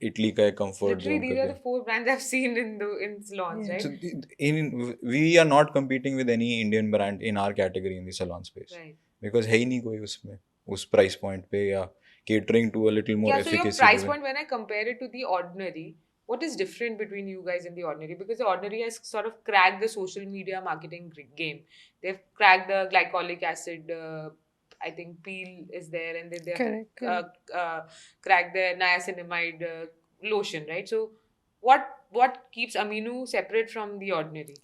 Italy का एक Comfort Literally, Zone these are the करके. 4 brands I've seen in salons, Yeah. right? So we are not competing with any Indian brand in our category in the salon space. Right. Because है ही नहीं कोई उसमें उस price point पे या catering to a little more Yeah, so your efficacy. price driven. point, when I compare it to the Ordinary, what is different between you guys and the Ordinary? Because the Ordinary has sort of cracked the social media marketing game. They've cracked the glycolic acid, I think peel is there, and then they've Correct. cracked the niacinamide lotion, right? So what keeps Aminu separate from the Ordinary?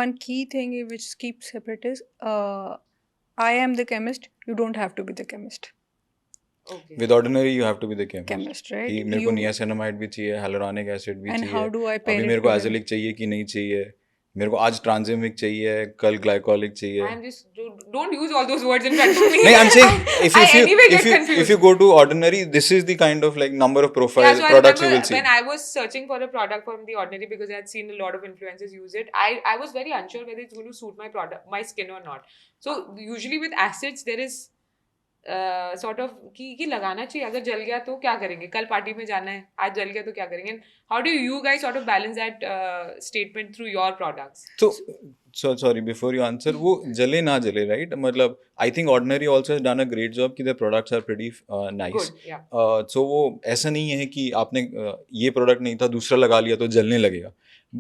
One key thing which keeps separate is I am the chemist. You don't have to be the chemist. Okay. With Ordinary you have to be the chemist. Chemist, right? कि मेरे को niacinamide भी चाहिए, hyaluronic acid भी And चाहिए. how do I pair अभी it मेरे को together? azelaic चाहिए कि नहीं चाहिए. मेरे को आज transamic चाहिए, कल glycolic चाहिए. I'm just don't use all those words in front of me. नहीं, I'm saying I anyway get confused. if you go to Ordinary, this is the kind of like number of profile Yeah, so products I you will remember see. when I was searching for a product from the Ordinary because I had seen a lot of influencers use it. I was very unsure whether it's going to suit my skin or not. So usually with acids there is sort of कि लगाना चाहिए. अगर जल गया तो क्या करेंगे? कल पार्टी में जाना है. आज जल गया तो क्या करेंगे? And how do you guys sort of balance that statement through your products? So sorry, before you answer, वो जले ना जले, right? मतलब I think Ordinary also has done a great job कि their products are pretty nice. Good, yeah. So वो ऐसा नहीं है कि आपने ये प्रोडक्ट नहीं था दूसरा लगा लिया तो जलने लगेगा.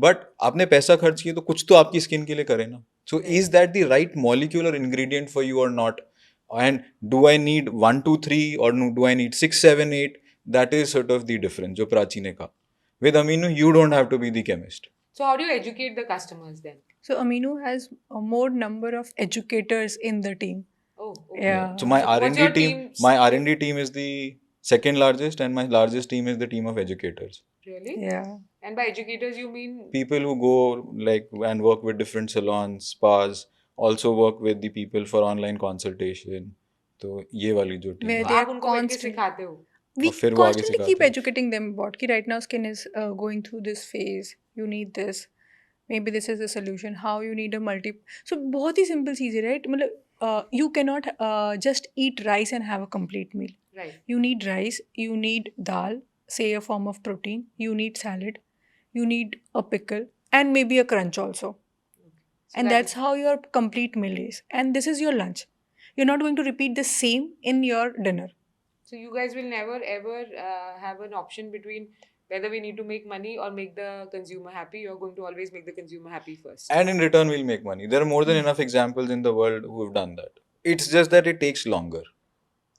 बट आपने पैसा खर्च किया तो कुछ तो आपकी स्किन के लिए करे ना. So is that the right molecular ingredient for you or not? And do I need 1, 2, 3 or do I need 6, 7, 8? That is sort of the difference जो प्राची ने कहा. With Aminu, you don't have to be the chemist. So how do you educate the customers then? So Aminu has a more number of educators in the team. Oh, okay. Yeah. So my So what's your R&D team, team's- my R&D team is the second largest, and my largest team is the team of educators. Really? Yeah. And by educators you mean People who go like and work with different salons, spas, also work with the people for online consultation. तो ये वाली जो team Where है. तो they आप are उनको बैठ के constant- सिखाते हो? We और फिर वो आगे constantly सिखाते keep हैं. educating them about कि right now skin is going through this phase. You need this. Maybe this is the solution. How you need a So बहुत ही simple चीज़ है, right? मतलब you cannot just eat rice and have a complete meal. Right. You need rice. You need dal, say a form of protein. You need salad. You need a pickle and maybe a crunch also. So And that that's how your complete meal is. And this is your lunch. You're not going to repeat the same in your dinner. So you guys will never ever have an option between whether we need to make money or make the consumer happy. You're going to always make the consumer happy first. And in return, we'll make money. There are more than enough examples in the world who have done that. It's just that it takes longer.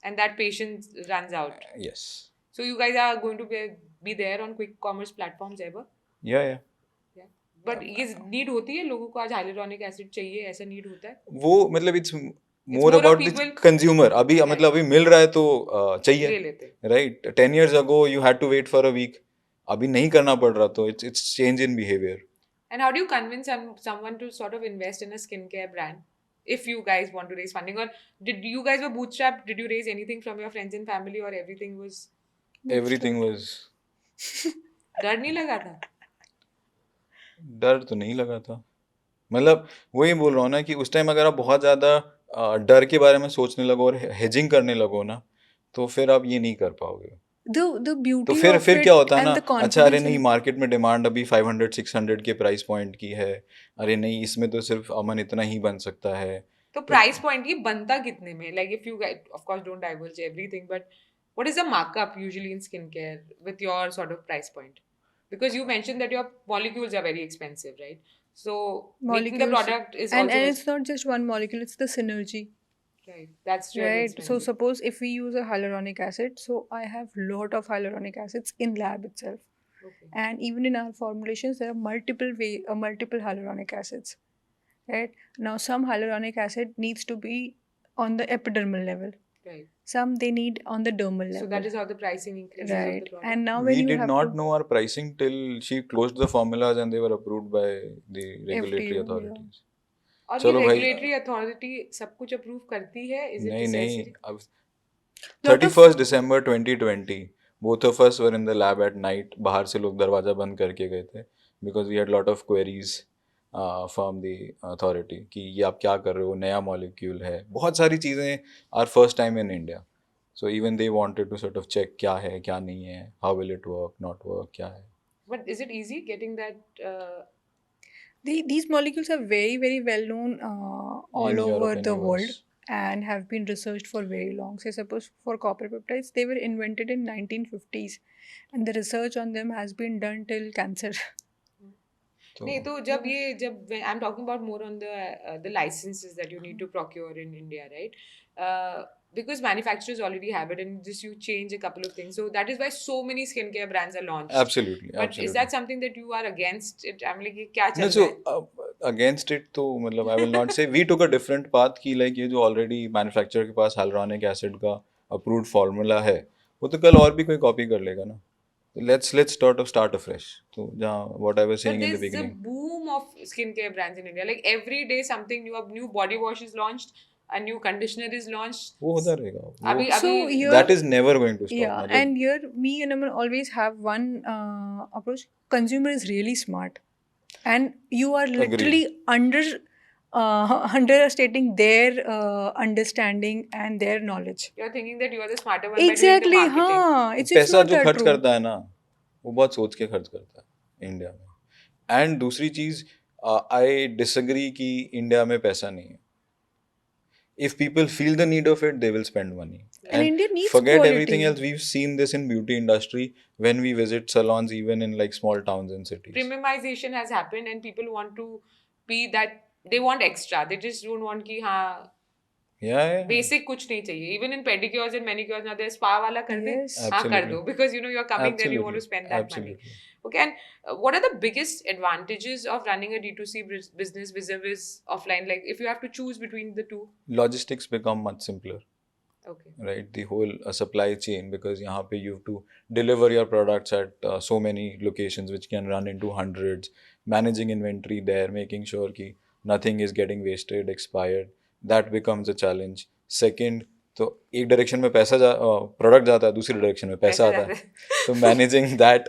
And that patience runs out. Yes. So you guys are going to be there on quick commerce platforms ever? Yeah. But ये need होती है लोगों को आज hyaluronic acid चाहिए ऐसा need होता है? वो मतलब it's more more of about the people- consumer. अभी Right. मतलब अभी मिल रहा है तो ले चाहिए. लेते. Right. 10 years ago, you had to wait for a week. अभी नहीं करना पड़ रहा तो it's change in behavior. And how do you convince someone to sort of invest in a skincare brand? If you guys want to raise funding, or did you guys were bootstrapped? Did you raise anything from your friends and family, or everything was? Everything was. डर नहीं लगा था? डर तो नहीं लगा था. मतलब वही बोल रहा हूँ ना कि उस टाइम अगर आप बहुत ज़्यादा डर के बारे में सोचने लगो और हेजिंग करने लगो ना तो फिर आप ये नहीं कर पाओगे. The beauty तो फिर of फिर it क्या होता है and ना, the अच्छा confidence अरे नहीं in- मार्केट में डिमांड अभी 500-600 के प्राइस पॉइंट की है, अरे नहीं इसमें तो सिर्फ अमन इतना ही बन सकता है. तो प्राइस पॉइंट ये बनता कितने में? Like if you guys, of course, don't divulge everything, but what is the markup usually in skincare with your sort of price point? Because you mentioned that your molecules are very expensive, right? So making the Molecules- product is and also it's not just one molecule, it's the synergy. right. That's really Right. So expensive. suppose if we use a hyaluronic acid, so I have lot of hyaluronic acids in lab itself. Okay. And even in our formulations, there are multiple hyaluronic acids. Right. Now some hyaluronic acid needs to be on the epidermal level. Right. Some they need on the dermal level. So that is how the pricing increases of the right. product. And now We when you did have not to, know our pricing till she closed the formulas and they were approved by the regulatory FDA, authorities. और चलो ये भाई, regulatory authority सब कुछ approve करती है? Is it नहीं necessary? अब Lot of- 31st December 2020 both of us were in the lab at night. बाहर से लोग दरवाजा बंद करके गए थे because we had lot of queries from the authority कि ये आप क्या कर रहे हो, नया molecule है, बहुत सारी चीज़ें are first time in India. So even they wanted to sort of check क्या है क्या नहीं है, how will it work, not work, क्या है. But is it easy getting that? These molecules are very, very well known all In over Europe and the world US. and have been researched for very long. Say, suppose for copper peptides, they were invented in 1950s, and the research on them has been done till cancer. नहीं तो जब I'm talking about more on the licenses that you need to procure in India, right? Because manufacturers already have it, and just you change a couple of things. So that is why so many skincare brands are launched. Absolutely, But absolutely. is that something that you are against it? I'm like, ये क्या No, चल so रहा है? against it तो मतलब I will not say we took a different path कि like ये जो already manufacturer के पास hyaluronic acid का approved formula है वो तो कल और भी कोई copy कर लेगा ना. Let's start afresh. तो जहाँ what I was saying But in the there's a beginning. boom of skincare brands in India. Like every day something new, a new body wash is launched, a new conditioner is launched. वो होता रहेगा. वो अभी So अभी here, that is never going to stop. yeah, मतलब and here me and Aman always have one approach. Consumer is really smart, and you are literally understating their understanding and their knowledge. you're thinking that you are the smarter one by doing the Exactly, marketing. हाँ, it's पैसा not जो that खर्च true. करता है ना वो बहुत सोच के खर्च करता है इंडिया में. एंड दूसरी चीज आई डिसएग्री कि इंडिया में पैसा नहीं है. If people feel the need of it, they will spend money. And India needs forget quality. everything else. We've seen this in beauty industry when we visit salons, even in like small towns and cities. Premiumization has happened, and people want to be that. They want extra. They just don't want कि हाँ Yeah. basic कुछ नहीं चाहिए. Even in pedicures and manicures, now there's spa वाला कर दे, Yes. हाँ कर Absolutely. दो, because you know you're coming there, you want to spend that Absolutely. money. Okay, and what are the biggest advantages of running a D2C business vis-a-vis offline? Like if you have to choose between the two. Logistics become much simpler. Okay. Right, the whole supply chain, because यहाँ पे you have to deliver your products at so many locations which can run into hundreds, managing inventory there, making sure कि nothing is getting wasted, expired, that becomes a challenge. Second, तो एक direction में पैसा product जाता है, दूसरी direction में पैसा आता है, तो managing that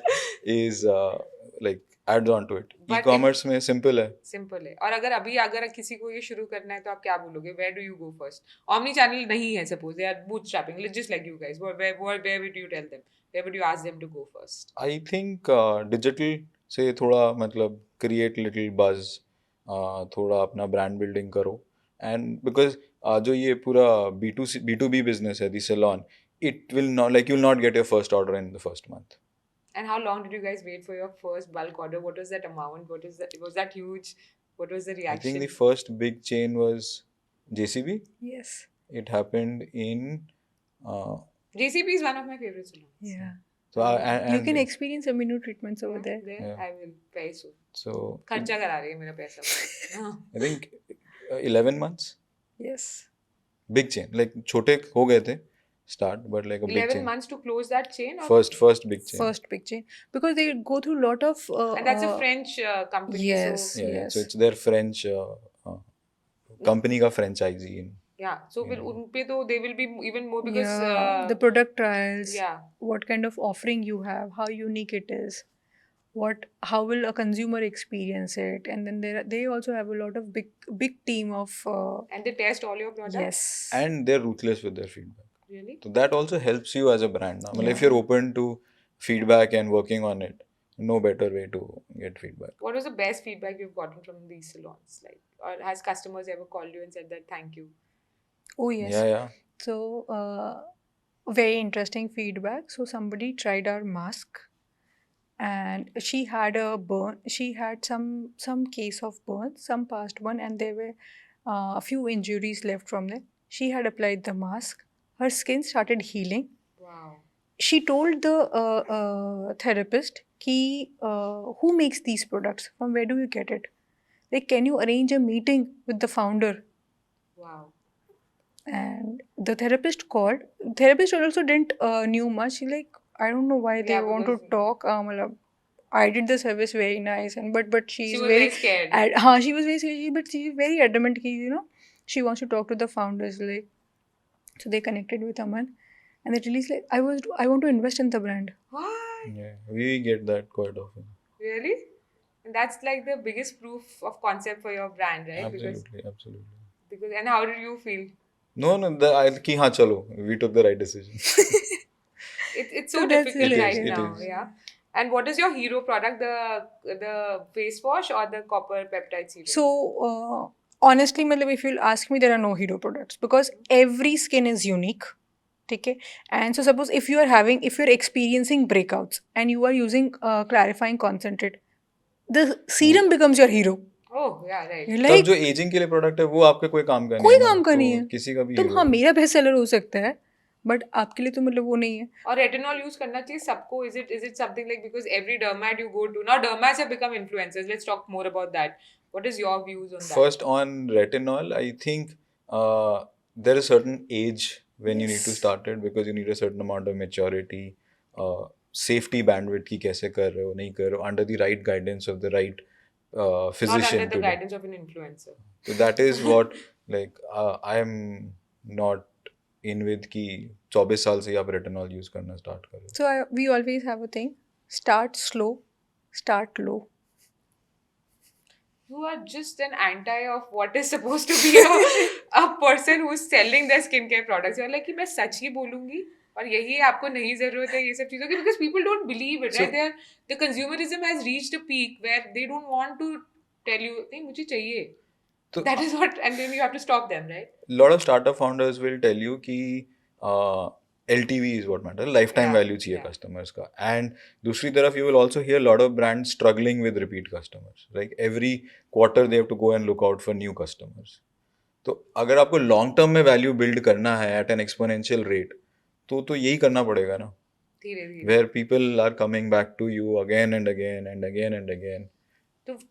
is like adds on to it. But E-commerce में simple है. सिंपल है. और अगर किसी को ये शुरू करना है तो आप क्या बोलोगे? Where do you go first? Omni channel नहीं है, suppose they are bootstrapping, just like you guys. Where would you tell them? Where would you ask them to go first? I think digital से थोड़ा मतलब create little buzz, थोड़ा अपना brand building करो, and because जो ये पूरा B2B business है, the salon, it will not, like, you'll not get your first order in the first month. And how long did you guys wait for your first bulk order? What was that amount? Was that huge? What was the I reaction? think the first big chain was JCB. Yes. It happened in JCB is one of my favorite salons. Yeah. so and You can experience amino treatments over there. Yeah. I will very soon. so खर्चा करा रही है मेरा पैसा. हाँ. I think 11 months. Yes. Big chain, like छोटे हो गए थे start, but like a big 11 chain. months to close that chain? Or? First big chain. First big chain, because they go through a lot of. And that's a French company. Yes. So, Yeah, so it's their French company का franchisee in. yeah. So Yeah. उन पे तो they will be even more because Yeah, the product trials. yeah. What kind of offering you have, how unique it is, how will a consumer experience it, and then they also have a lot of big team of. And they test all your products. Yes. And they're ruthless with their feedback. Really? So that also helps you as a brand. Now, if Yeah. you're open to feedback and working on it, no better way to get feedback. What was the best feedback you've gotten from these salons? Like, or has customers ever called you and said that thank you? Oh yes. Yeah. So very interesting feedback. So somebody tried our mask, and she had a burn. She had some case of burns, some past one, and there were a few injuries left from there. She had applied the mask. Her skin started healing. Wow. She told the therapist, who makes these products? From where do you get it? Like, can you arrange a meeting with the founder? Wow. And the therapist called. Therapist also didn't knew much. She like, I don't know why they Yeah, want to because- talk. I did the service very nice, and but She she's was very very scared. she was very scared, but she's very adamant. She wants to talk to the founders. Like, so they connected with Aman, and it really is like I want to invest in the brand. What? Yeah, we get that quite often. Really? And that's like the biggest proof of concept for your brand, right? Absolutely. Because and how did you feel? No, कि हाँ चलो, we took the right decision. It's So so that's difficult It is, right hilarious. it now, is. yeah. And what is your hero product? The face wash or the copper peptide serum? So honestly, मतलब if you'll ask me, there are no hero products because every skin is unique. Okay, and so suppose if you're experiencing breakouts and you are using clarifying concentrate, the serum becomes your hero. Oh, yeah, right. You're तब like जो ageing के लिए product है वो आपके कोई काम का नहीं कोई है ना, काम का तो नहीं है. किसी का भी तुम हीरो हाँ है. मेरा बेस्ट सेलर हो सकता है बट आपके लिए तो मतलब वो नहीं है. और retinol use करना चाहिए सबको. Is it something like because every dermat you go to now dermats have become influencers. Let's talk more about that. What is your views on that? First on retinol, I think there is certain age when you need to Yes. start it because you need a certain amount of maturity, safety bandwidth की कैसे कर रहे हो नहीं कर रहे हो under the right guidance of the right Not physician under the to do. guidance of an influencer. So that is what like I am not in with कि 24 साल से ही आप retinol use करना start करो. So we always have a thing: start slow, start low. You are just an anti of what is supposed to be a person who's selling their skincare products. You're like कि मैं सच ही बोलूंगी और यही आपको नहीं जरूरत है ये सब चीजों की because people don't believe it, right? The consumerism has reached a peak where they don't want to tell you नहीं मुझे चाहिए. तो That is what, and then you have to stop them, right? lot of startup founders will tell you कि LTV is what matters, lifetime Yeah, value चाहिए yeah. customers का. And दूसरी तरफ you will also hear a lot of brands struggling with repeat customers. Like every quarter they have to go and look out for new customers. तो अगर आपको long term में value build करना है at an exponential rate, तो यही करना पड़ेगा ना. धीरे धीरे. Where people are coming back to you again and again and again and again.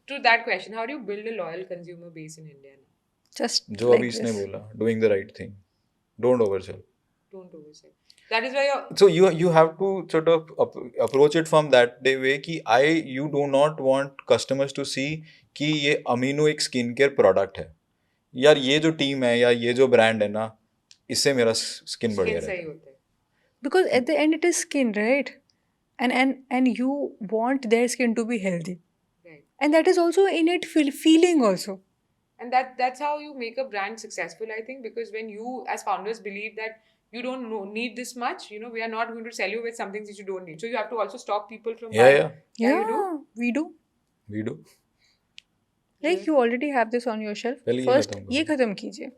To that question, how do you build a loyal consumer base in India now? Just जो like अभी इसने this. बोला, doing the right thing. Don't oversell. Don't oversell. That is why you're So you have to sort of approach it from that way कि you do not want customers to see कि ये amino एक skin care product है. यार ये जो team है या ये जो ब्रांड है ना, इससे मेरा स्किन बढ़िया skin सही रहता है. होता है. Because at the end it is skin, right? And you want their skin to be healthy, Right. and that is also innate feeling also. And that's how you make a brand successful, I think, because when you as founders believe that you don't need this much, we are not going to sell you with something that you don't need. So you have to also stop people from Yeah, buying. yeah, Yeah, you do? We do. we do. Like you already have this on your shelf. पहले ये First खत्म करो. ये खत्म कीजिए.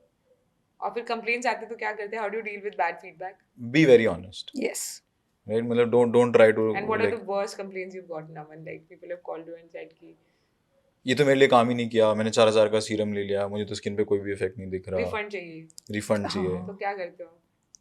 और फिर complaints आते तो क्या करते हैं? How do you deal with bad feedback? Be very honest, Yes. right? मतलब don't try to And what are like the worst complaints you've gotten, Aman? Like people have called you and said कि ये तो मेरे लिए काम ही नहीं किया, मैंने 4,000 का सीरम ले लिया, मुझे तो स्किन पे कोई भी इफेक्ट नहीं दिख रहा, refund चाहिए. रिफंड चाहिए. तो क्या करते हो?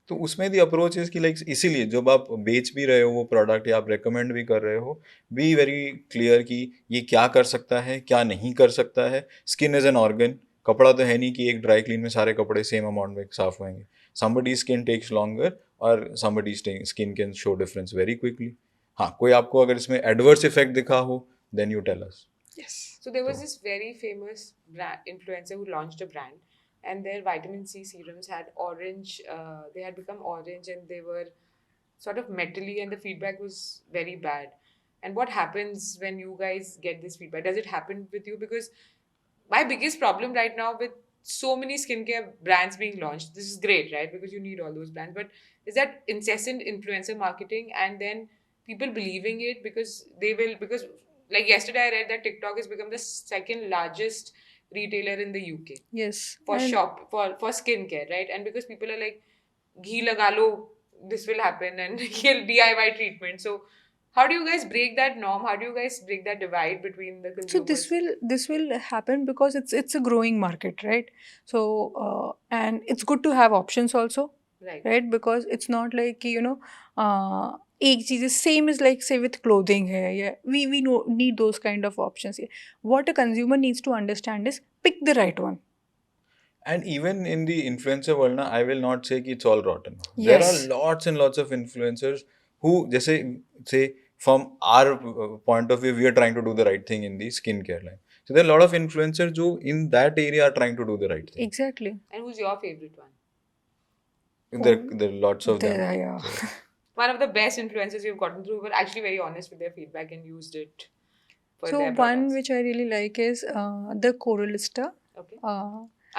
तो उसमें दी अप्रोच इज कि लाइक इसीलिए जब आप बेच भी रहे हो वो प्रोडक्ट या आप रेकमेंड भी कर रहे हो, बी वेरी क्लियर कि ये क्या कर सकता है क्या नहीं कर सकता है. Skin is an organ. कपड़ा तो है नहीं कि एक ड्राई क्लीन में सारे कपड़े सेम अमाउंट में साफ होंगे. समबडी स्किन टेक्स लॉन्गर और somebody skin can show difference very quickly. हाँ, कोई आपको अगर इसमें एडवर्स इफेक्ट दिखा हो then you tell us. Yes. So there was this very famous influencer who launched a brand, and their vitamin C serums had orange. They had become orange, and they were sort of metally, and the feedback was very bad. And what happens when you guys get this feedback? Does it happen with you? Because my biggest problem right now with so many skincare brands being launched, this is great, right? Because you need all those brands, but is that incessant influencer marketing and then people believing it because like yesterday I read that TikTok has become the second largest retailer in the UK Yes. for And for skincare, right? And because people are like ghee laga lo, this will happen, and DIY treatment. So how do you guys break that norm? How do you guys break that divide between the so consumers? this will happen because it's a growing market, right? So and it's good to have options also, Right. right? Because it's not like एक चीज़ same is like say with clothing है या we know need those kind of options. What a consumer needs to understand is pick the right one. And even in the influencer world now, I will not say कि it's all rotten. There are Yes. lots and lots of influencers who, जैसे say from our point of view, we are trying to do the right thing in the skincare line. So there are a lot of influencers who in that area are trying to do the right thing. Exactly. And who's your favorite one? There are lots of them. Yeah. So, One of the best influencers you've gotten through were actually very honest with their feedback and used it for So their one products. which I really like is the Coralista, Okay.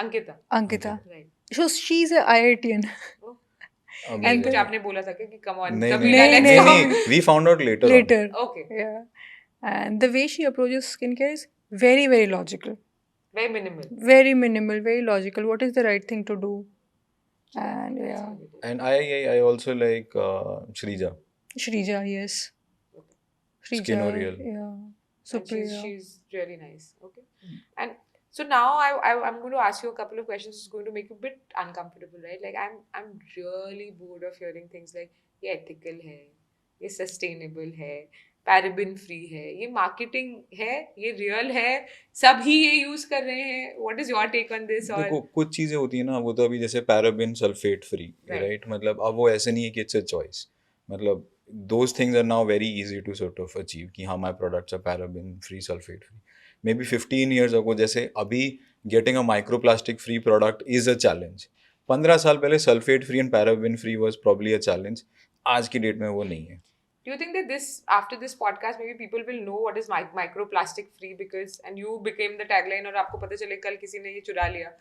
Ankita. Ankita. Okay. Right. So she's a IITian. Oh. And नहीं कुछ the- आपने बोला था क्या कि come on नहीं कभी नहीं ना let's नहीं, talk. नहीं. we found out later on. Later. Okay. Yeah. And the way she approaches skincare is very, very logical. Very minimal. Very minimal, very logical. What is the right thing to do? And That's yeah. how it is. And I also like Shrija. Shrija, yes. Shrija, Skinorial. yeah. And Supriya. she's really nice. Okay. And so now I'm going to ask you a couple of questions. It's going to make you a bit uncomfortable, right? Like I'm really bored of hearing things like ये ethical है, ये sustainable है, paraben free है, ये marketing है, ये real है, सब ही ये use कर रहे हैं. What is your take on this? देखो Or कुछ चीजें होती है ना, वो तो अभी जैसे paraben sulphate free, Right. Right? मतलब अब वो ऐसे नहीं है कि इट्स अ चॉइस. मतलब those things are now very easy to sort of achieve कि हाँ my products are paraben free, sulfate free. Maybe 15 years ago जैसे अभी getting a microplastic free product is a challenge. 15 साल पहले sulphate free and paraben free was probably a challenge. आज की date में वो नहीं है. do you think that after this podcast maybe people will know what is microplastic free because and you became the tagline और आपको पता चले कल किसी ने ये चुरा लिया.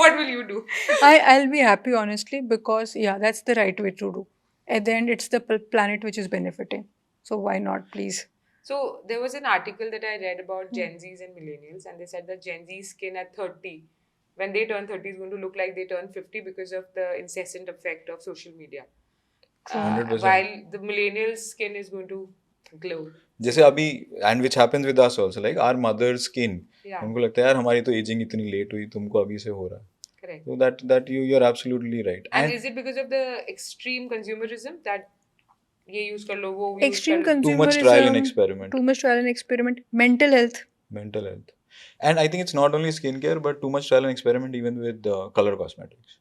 What will you do? I'll be happy, honestly, because yeah, that's the right way to do. At the end, it's the planet which is benefiting. So why not, please? So there was an article that I read about Gen Zs and millennials, and they said that Gen Z skin at 30, when they turn 30, is going to look like they turn 50 because of the incessant effect of social media. 100%. While the millennials' skin is going to glow. जैसे अभी and which happens with us also, like our mother's skin, Yeah, उनको लगता है यार हमारी तो ageing इतनी late हुई, तुमको अभी से हो रहा है. correct. So that you're absolutely right. And is it because of the extreme consumerism that ये use कर लो वो use Extreme कर लो? too much trial and consumerism, experiment, too much trial and experiment, mental health. mental health, and I think it's not only skincare but too much trial and experiment even with color cosmetics.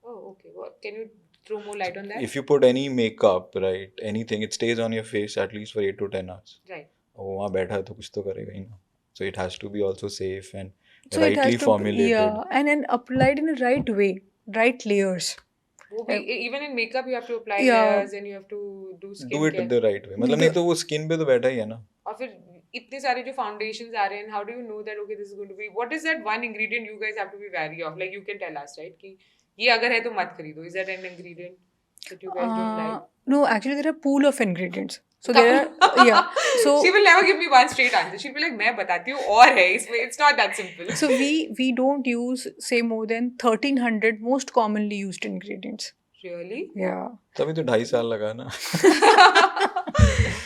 Oh, okay. Well, can you throw more light on that? If you put any makeup, right, anything, it stays on your face at least for 8 to 10 hours. Right. वो वहाँ बैठा है तो कुछ तो करेगा ही ना. So it has to be also safe and So it has rightly to formulated. yeah, and then applied in the right way, right layers. वो भी even in makeup you have to apply Yeah. layers and you have to do skin Do it care. the right way. मतलब नहीं तो वो skin पे तो बैठा ही है ना. और फिर इतने सारे जो foundations आ रहे हैं, how do you know that okay this is going to be what is that one ingredient you guys have to be wary of? Like you can tell us, right? कि ये अगर है तो मत खरीदो. Is that an ingredient that you guys don't like? No, actually there are pool of ingredients. So there are yeah. So she will never give me one straight answer. She'll be like मैं बताती हूँ और है इसमें. It's not that simple. so we don't use say more than 1300 most commonly used ingredients. Really? Yeah. तभी तो 2.5 साल लगा ना.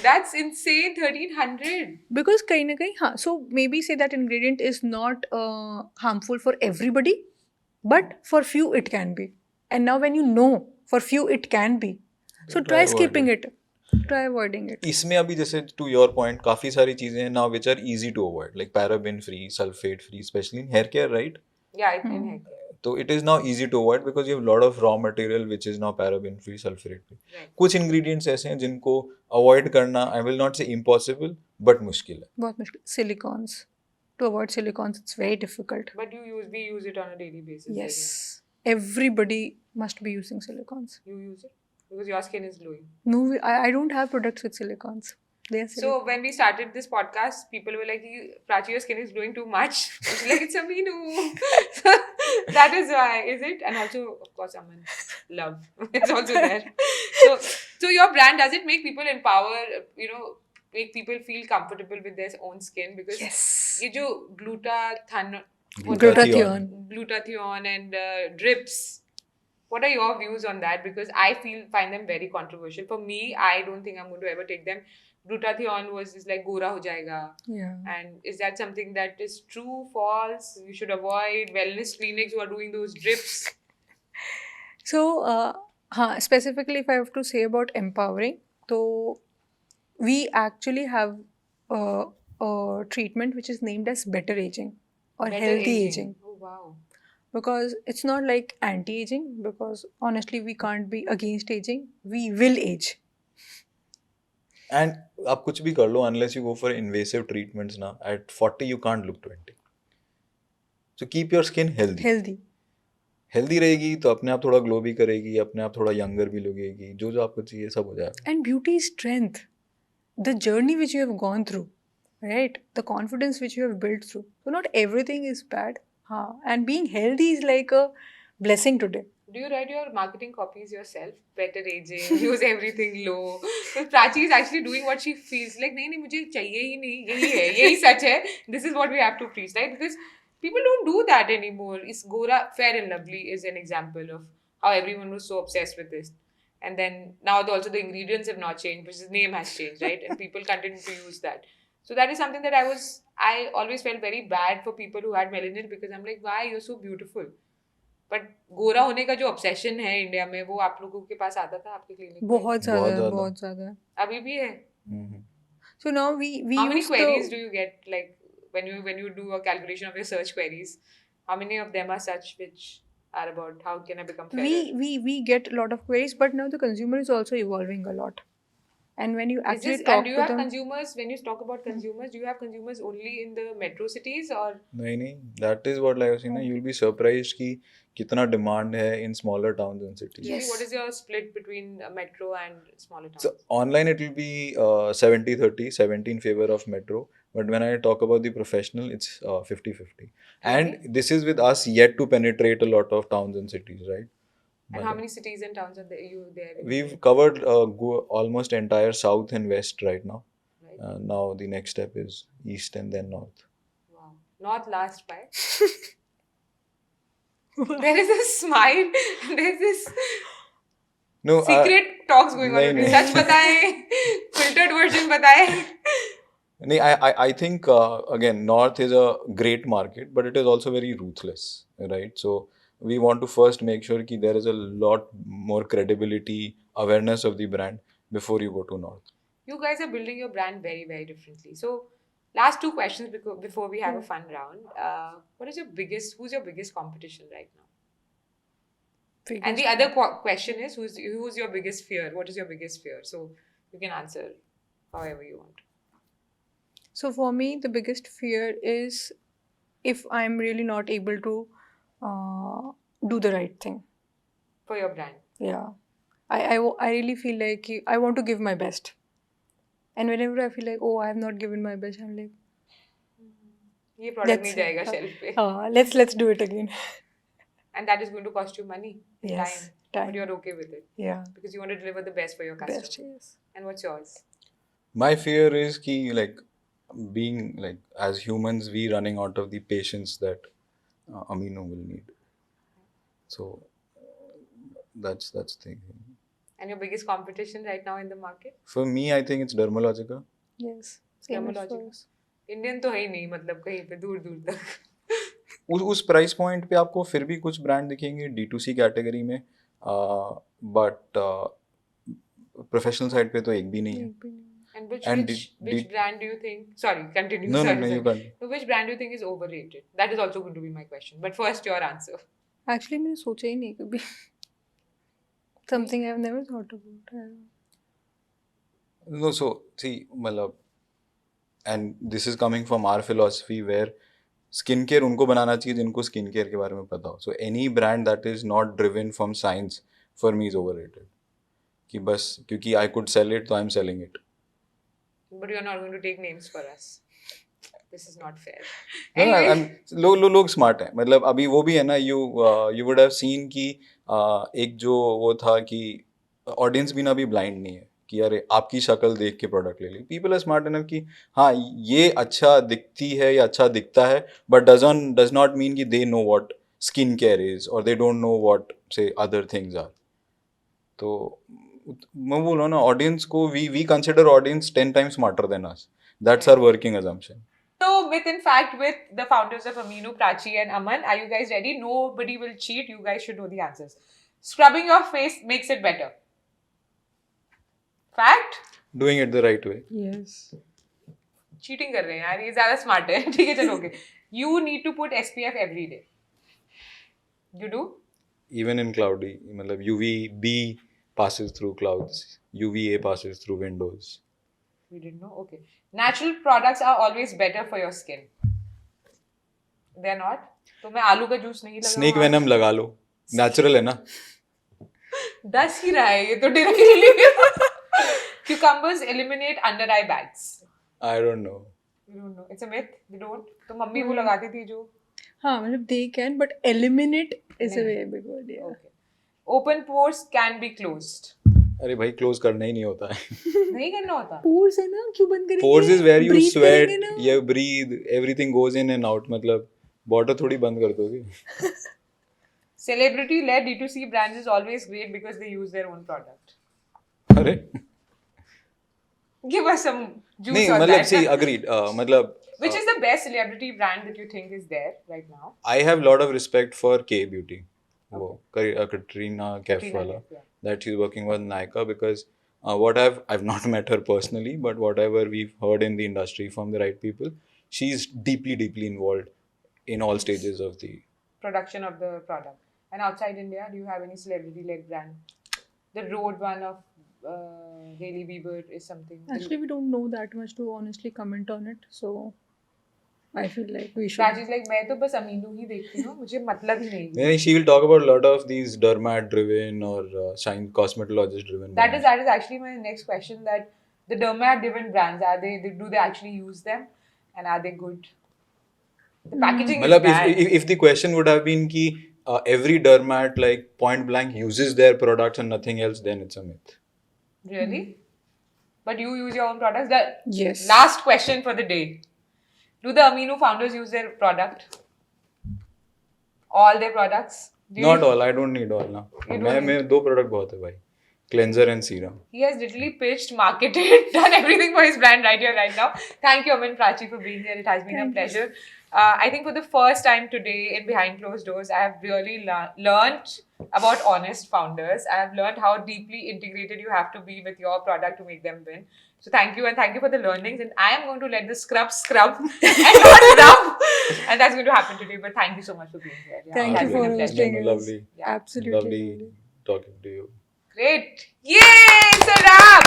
That's insane. 1300. Because kahin na kahin, हाँ, so maybe say that ingredient is not harmful for everybody, but for few it can be. And now when you know for few it can be, so try skipping it. Try avoiding it. इसमें अभी जैसे to your point काफी सारी चीजें हैं now which are easy to avoid, like paraben free, sulfate free, especially in hair care, right? Yeah, it in hair care. So it is now easy to avoid because you have a lot of raw material which is now paraben free, sulfate free. Right. कुछ ingredients ऐसे हैं जिनको avoid करना, I will not say impossible, but मुश्किल है. बहुत मुश्किल. Silicons. To avoid silicons, it's very difficult. But we use it on a daily basis. I Yes. Everybody must be using silicons. think. You use it because your skin is glowing. No, I don't have products with silicons. They are So when we started this podcast, people were like, Prachi, your skin is glowing too much. She's like, it's a Meenu. So that is why, is it? And also, of course, Aman, love. It's also there. So your brand, does it make people empower, make people feel comfortable with their own skin? Because Yes. ये जो glutathione and drips, what are your views on that? Because I find them very controversial. For me, I don't think I'm going to ever take them. Glutathione is like gora ho jayega. Yeah. And is that something that is true, false? You should avoid wellness clinics who are doing those drips. So, specifically, if I have to say about empowering, so we actually have a treatment which is named as better aging or Better healthy aging. Oh, wow. Because it's not like anti-aging, because honestly, we can't be against aging. We will age. And आप कुछ भी कर लो, unless you go for invasive treatments ना, at 40 you can't look 20. So keep your skin healthy. Healthy. Healthy रहेगी तो अपने आप थोड़ा ग्लो भी करेगी, अपने आप थोड़ा यंगर भी लगेगी, जो जो आपको चाहिए सब हो जाएगा. And beauty is strength. The journey which you have gone through, right? The confidence which you have built through. So not everything is bad. And being healthy is like a blessing today. Do you write your marketing copies yourself? Better aging, use everything low. So Prachi is actually doing what she feels like. नहीं नहीं मुझे चाहिए ही नहीं, यही है, यही सच है. This is what we have to preach, right? Because people don't do that anymore. Is Gora Fair and Lovely is an example of how everyone was so obsessed with this. And then now also the ingredients have not changed, because the name has changed, right? And people continue to use that. So that is something that I always felt very bad for people who had melanin, because I'm like, why you're so beautiful? But गोरा होने का जो obsession है India में, वो आप लोगों के पास आता था आपके क्लिनिक में? बहुत ज़्यादा बहुत है, ज़्यादा. बहुत ज़्यादा है. अभी भी है. Mhm. So now we How many use queries the do you get, like when you do a calculation of your search queries? How many of them are such which are about how can I become fairer? we get a lot of queries, but now the consumer is also evolving a lot. And when you Is actually this, talk and do you to have them, consumers, when you talk about consumers, do you have consumers only in the metro cities or? नहीं, that is what like I was saying ना, you'll be surprised कि कितना demand है in smaller towns and cities. Really? Yes. What is your split between metro and smaller towns? So online it will be 70-30, 70 in favor of metro. But when I talk about the professional, it's 50-50. And Really? this is with us yet to penetrate a lot of towns and cities, right? And how many cities and towns are there? We've covered almost entire south and west right now. Right. Now the next step is east and then north. Wow. Not last by. There is a smile. There's this No, secret talks going on. नहीं, between. नहीं. सच बताएं, filtered version बताएं. नहीं, I think again north is a great market, but it is also very ruthless, right? So we want to first make sure कि there is a lot more credibility, awareness of the brand before you go to north. You guys are building your brand very, very differently. So, last two questions before we have a fun round. What is your biggest? Who's your biggest competition right now? And the other question is, who's your biggest fear? What is your biggest fear? So you can answer however you want. So for me, the biggest fear is if I'm really not able to do the right thing. For your brand. Yeah. I really feel like I want to give my best. And whenever I feel like, oh, I have not given my best, I'm like, ये product let's नहीं जाएगा shelf पे. let's do it again. And that is going to cost you money, Yes, time. But you're okay with it. Yeah. Because you want to deliver the best for your customer. Best, yes. And what's yours? My fear is कि like being like as humans we running out of the patience that Amino will need. So that's the thing. And your biggest competition right now in the market? For me, I think it's Dermalogica. Yes. Same as Dermalogica. for us. Indian तो है ही नहीं, मतलब कहीं पे दूर दूर तक. उस प्राइस पॉइंट पे आपको फिर भी कुछ ब्रांड दिखेंगे D2C कैटेगरी में, बट प्रोफेशनल साइड पे तो एक भी नहीं है. And which And which brand do you think? Sorry, continue. No, sorry, you sorry. can't. So which brand do you think is overrated? That is also going to be my question. But first, your answer. Actually, मैंने सोचा ही नहीं कभी. Something I've never thought about. I don't know. No, so see, मतलब, and this is coming from our philosophy where skin care उनको बनाना चाहिए जिनको skin care के बारे में पता हो. So any brand that is not driven from science for me is overrated. कि बस क्योंकि आई कुड सेल इट तो I am selling it. But you're not going to take names for us. This is not fair. लोग smart हैं. मतलब अभी वो भी है ना, यू वुड हैव सीन कि एक जो वो था कि ऑडियंस भी ना अभी ब्लाइंड नहीं है कि अरे आपकी शक्ल देख के प्रोडक्ट ले ली. पीपल आर स्मार्ट इनफ कि हाँ ये अच्छा दिखती है या अच्छा दिखता है, बट डज नॉट मीन कि they know what skin care is और they don't know what say other things are. तो मैं बोल रहा हूँ ना, ऑडियंस को we consider audience 10 times smarter than us. That's our working assumption. So, in fact, with the founders of Amino, Prachi and Aman, are you guys ready? Nobody will cheat. You guys should know the answers. Scrubbing your face makes it better. Fact? Doing it the right way. Yes. Cheating कर रहे हैं यार, ये ज़्यादा smart है. ठीक है, चलोगे. You need to put SPF every day. You do? Even in cloudy, मतलब UVB passes through clouds, UVA passes through windows. We didn't know? Okay. Natural products are always better for your skin. They're not? तो मैं आलू का juice नहीं लगाऊंगा. Snake venom लगा लो. Natural है ना. दस ही रहा है ये तो directly. Cucumbers eliminate under eye bags. I don't know. You don't know. It's a myth. They don't. तो मम्मी वो लगाती थी जो. हाँ मतलब they can but eliminate is a नहीं. very big word. Yeah. Okay. Open pores can be closed. अरे भाई क्लोज करना ही नहीं होता है. नहीं करना होता. Pores है ना क्यों बंद करेंगे? Pores is where you Breathe sweat, करेंगे ना? you breathe, everything goes in and out. मतलब बॉटल थोड़ी बंद कर दोगे. Celebrity-led D2C brands is always great because they use their own product. अरे Give us some juice नहीं on मतलब that. see agreed. मतलब Which is the best celebrity brand that you think is there right now? I have lot of respect for K Beauty. वो Katrina Kaif Katrina वाला. Kaif, yeah. That she's working with Nykaa because what I've not met her personally, but whatever we've heard in the industry from the right people, she's deeply involved in all stages of the. Production of the product. And outside India, do you have any celebrity-led brand? The Road one of Hailey Bieber is something. Actually, we don't know that much to honestly comment on it. So I feel like we should. Prachi's like, मैं तो बस अमीनू ही देखती हूँ, मुझे मतलब ही नहीं. Then she will talk about a lot of these dermat-driven or shine cosmetologist-driven. That is actually my next question. That the dermat-driven brands do they actually use them, and are they good? The packaging is मतलब bad. if the question would have been कि every dermat like point blank uses their products and nothing else, then it's a myth. Really? But you use your own products? The Yes. last question for the day. Do the Aminu founders use their product? All their products? Do Not you- all. I don't need all now. You don't मैं दो product बहुत है भाई. Cleanser and serum. He has literally pitched, marketed, done everything for his brand right here, right now. Thank you, Amin Prachi, for being here. It has been a Thank you. pleasure. I think for the first time today in Behind Closed Doors, I have really learned about honest founders. I have learned how deeply integrated you have to be with your product to make them win. So thank you, and thank you for the learnings. And I am going to let the scrub and not rub. And that's going to happen today. But thank you so much for being here. Yeah, Thank it you has been for a pleasure. hosting us. Lovely. Yeah. Absolutely. Lovely talking to you. Great. Yay! It's a wrap!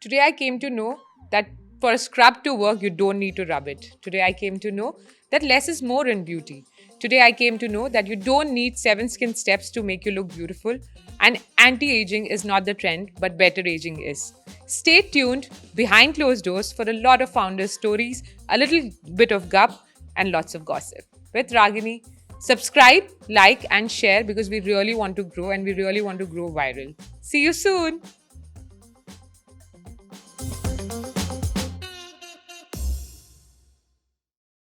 Today I came to know that for a scrub to work, you don't need to rub it. Today I came to know that less is more in beauty. Today I came to know that you don't need 7 skin steps to make you look beautiful. And anti-aging is not the trend, but better aging is. Stay tuned behind closed doors for a lot of founder stories, a little bit of gup, and lots of gossip. With Ragini, subscribe, like, and share because we really want to grow and we really want to grow viral. See you soon.